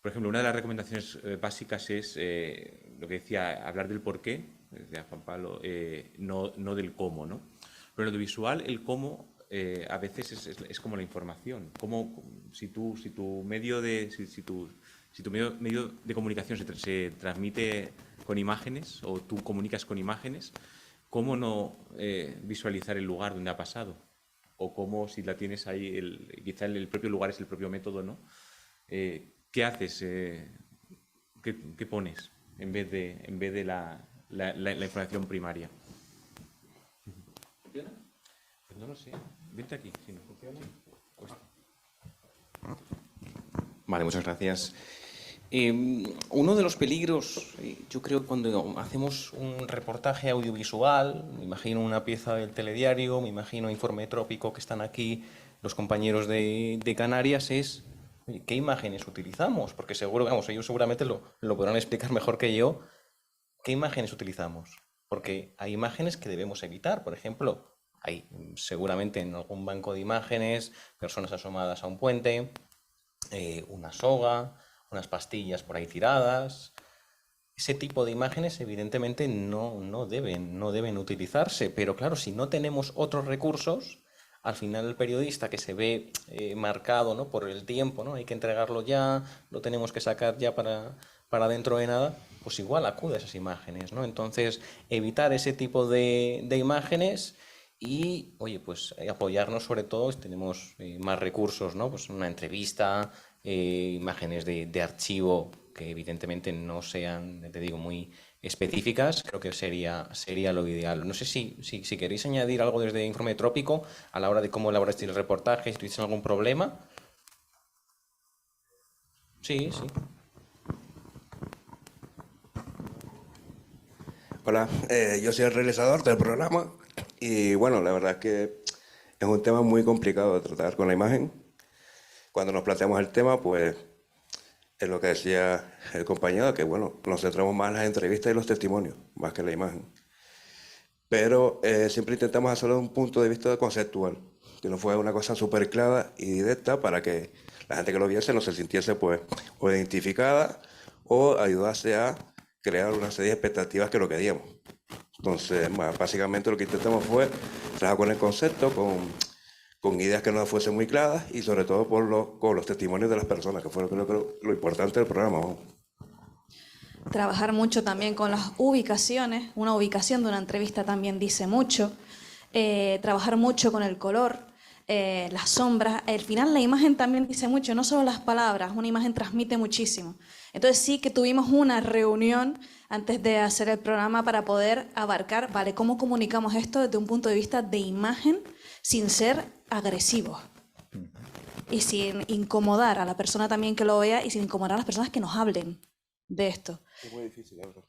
Speaker 1: Por ejemplo, una de las recomendaciones básicas es lo que decía, hablar del por qué, decía Juan Pablo, no del cómo, ¿no? Pero en el audiovisual, el cómo a veces es como la información. Como si tu medio de comunicación se transmite con imágenes o tú comunicas con imágenes, ¿cómo no visualizar el lugar donde ha pasado? O cómo, si la tienes ahí, quizá el propio lugar es el propio método, ¿no? ¿Qué haces? ¿Qué pones en vez de la información primaria? ¿Funciona? Pues no lo sé. Vente aquí, si no funciona. Cuesta.
Speaker 2: Vale, muchas gracias. Uno de los peligros, yo creo, cuando hacemos un reportaje audiovisual, me imagino una pieza del telediario, me imagino Informe Trópico que están aquí los compañeros de Canarias, es ¿qué imágenes utilizamos? Porque seguro, vamos, ellos seguramente lo podrán explicar mejor que yo. ¿Qué imágenes utilizamos? Porque hay imágenes que debemos evitar. Por ejemplo, hay seguramente en algún banco de imágenes personas asomadas a un puente, una soga, unas pastillas por ahí tiradas. Ese tipo de imágenes evidentemente no deben utilizarse. Pero claro, si no tenemos otros recursos, al final el periodista que se ve marcado, ¿no?, por el tiempo, ¿no?, hay que entregarlo ya, lo tenemos que sacar ya para dentro de nada, pues igual acude a esas imágenes, ¿no? Entonces, evitar ese tipo de imágenes y, oye, pues apoyarnos sobre todo si tenemos más recursos, ¿no? Pues una entrevista, imágenes de archivo que evidentemente no sean, te digo, muy específicas, creo que sería lo ideal. No sé si queréis añadir algo desde Informe Trópico a la hora de cómo elaborasteis el reportaje, si tuvisteis algún problema. Sí.
Speaker 7: Hola, yo soy el realizador del programa y bueno, la verdad es que es un tema muy complicado de tratar con la imagen. Cuando nos planteamos el tema, pues es lo que decía el compañero, que bueno, nos centramos más en las entrevistas y los testimonios, más que en la imagen. Pero siempre intentamos hacerlo desde un punto de vista conceptual, que no fuera una cosa súper clara y directa para que la gente que lo viese no se sintiese pues o identificada o ayudase a crear una serie de expectativas que lo queríamos. Entonces, básicamente lo que intentamos fue trabajar con el concepto, con ideas que no fuesen muy claras y sobre todo con los testimonios de las personas, que fue lo importante del programa, ¿no?
Speaker 8: Trabajar mucho también con las ubicaciones. Una ubicación de una entrevista también dice mucho. Trabajar mucho con el color, las sombras. Al final la imagen también dice mucho, no solo las palabras, una imagen transmite muchísimo. Entonces sí que tuvimos una reunión antes de hacer el programa para poder abarcar, vale, cómo comunicamos esto desde un punto de vista de imagen sin ser agresivos. Y sin incomodar a la persona también que lo vea y sin incomodar a las personas que nos hablen de esto.
Speaker 7: Es muy difícil, la verdad.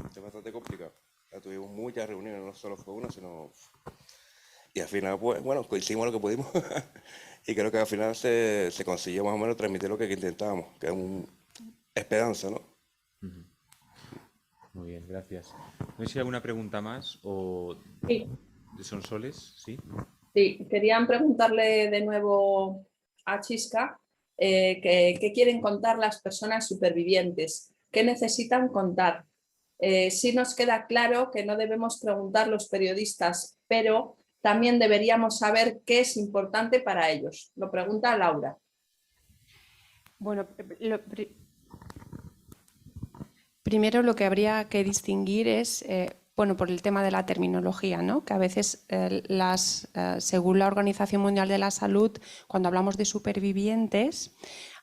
Speaker 7: Es bastante complicado. Ya tuvimos muchas reuniones, no solo fue una, sino... Y al final, pues, bueno, hicimos lo que pudimos. Y creo que al final se consiguió más o menos transmitir lo que intentábamos, que es esperanza, ¿no?
Speaker 1: Muy bien, gracias. No sé si hay alguna pregunta más o
Speaker 6: Sí.
Speaker 1: de Sonsoles, ¿sí?
Speaker 6: Sí, querían preguntarle de nuevo a Chisca qué quieren contar las personas supervivientes, qué necesitan contar. Sí nos queda claro que no debemos preguntar los periodistas, pero también deberíamos saber qué es importante para ellos. Lo pregunta Laura.
Speaker 4: Bueno, primero lo que habría que distinguir es, bueno, por el tema de la terminología, ¿no? Que a veces según la Organización Mundial de la Salud, cuando hablamos de supervivientes,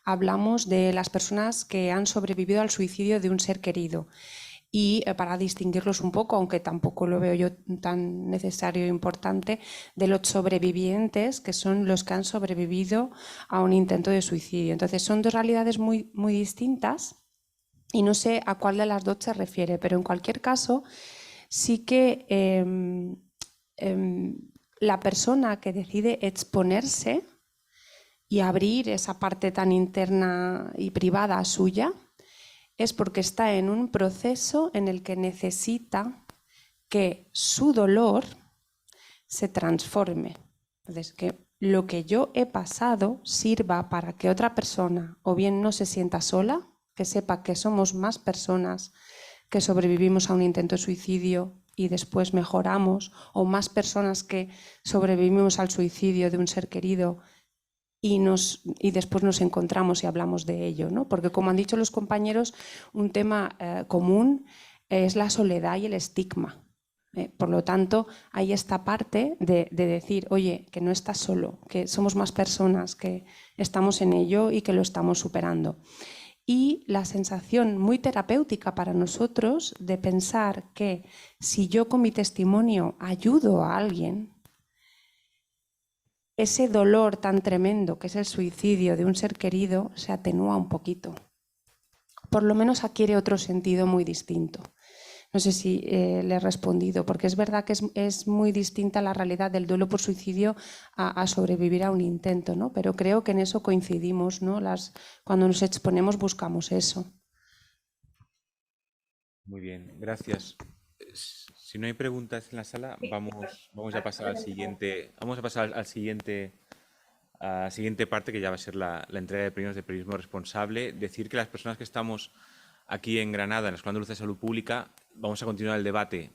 Speaker 4: hablamos de las personas que han sobrevivido al suicidio de un ser querido. y para distinguirlos un poco, aunque tampoco lo veo yo tan necesario e importante, de los sobrevivientes, que son los que han sobrevivido a un intento de suicidio. Entonces son dos realidades muy, muy distintas y no sé a cuál de las dos se refiere, pero en cualquier caso sí que la persona que decide exponerse y abrir esa parte tan interna y privada suya, es porque está en un proceso en el que necesita que su dolor se transforme. Entonces, que lo que yo he pasado sirva para que otra persona o bien no se sienta sola, que sepa que somos más personas que sobrevivimos a un intento de suicidio y después mejoramos, o más personas que sobrevivimos al suicidio de un ser querido y después nos encontramos y hablamos de ello, ¿no? Porque, como han dicho los compañeros, un tema común es la soledad y el estigma. Por lo tanto, hay esta parte de decir, oye, que no estás solo, que somos más personas, que estamos en ello y que lo estamos superando. Y la sensación muy terapéutica para nosotros de pensar que si yo con mi testimonio ayudo a alguien, ese dolor tan tremendo que es el suicidio de un ser querido se atenúa un poquito. Por lo menos adquiere otro sentido muy distinto. No sé si le he respondido, porque es verdad que es muy distinta la realidad del duelo por suicidio a sobrevivir a un intento, ¿no? Pero creo que en eso coincidimos, ¿no? Cuando nos exponemos buscamos eso.
Speaker 1: Muy bien, gracias. Si no hay preguntas en la sala, vamos a pasar al siguiente, a la siguiente parte, que ya va a ser la entrega de premios de periodismo responsable. Decir que las personas que estamos aquí en Granada, en la Escuela Andaluza de Salud Pública, vamos a continuar el debate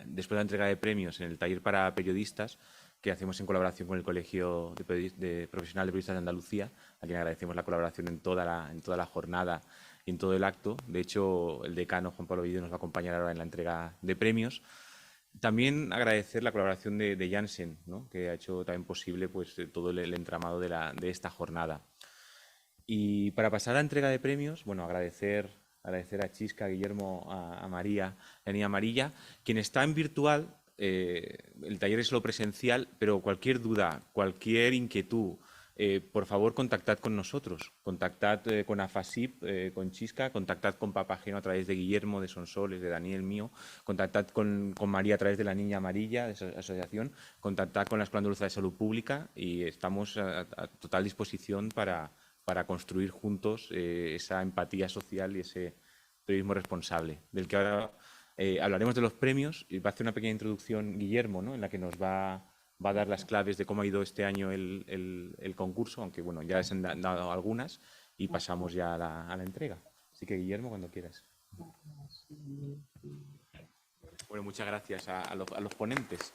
Speaker 1: después de la entrega de premios en el taller para periodistas que hacemos en colaboración con el Colegio Profesional de Periodistas de Andalucía, a quien agradecemos la colaboración en toda la jornada y en todo el acto. De hecho, el decano Juan Pablo Villo nos va a acompañar ahora en la entrega de premios. También agradecer la colaboración de Janssen, ¿no?, que ha hecho también posible pues, todo el entramado de esta jornada. Y para pasar a la entrega de premios, bueno, agradecer a Chisca, a Guillermo, a María, la niña amarilla. Quien está en virtual, el taller es solo presencial, pero cualquier duda, cualquier inquietud, por favor, contactad con nosotros. Contactad con AFASIP, con Chisca, contactad con Papageno a través de Guillermo, de Sonsoles, de Daniel, mío. Contactad con María a través de la Niña Amarilla, de esa asociación. Contactad con la Escuela Andaluza de Salud Pública y estamos a total disposición para construir juntos esa empatía social y ese periodismo responsable, del que ahora hablaremos de los premios, y va a hacer una pequeña introducción Guillermo, ¿no?, en la que nos va a dar las claves de cómo ha ido este año el concurso, aunque bueno, ya se han dado algunas, y pasamos ya a la entrega. Así que, Guillermo, cuando quieras. Bueno, muchas gracias a los ponentes.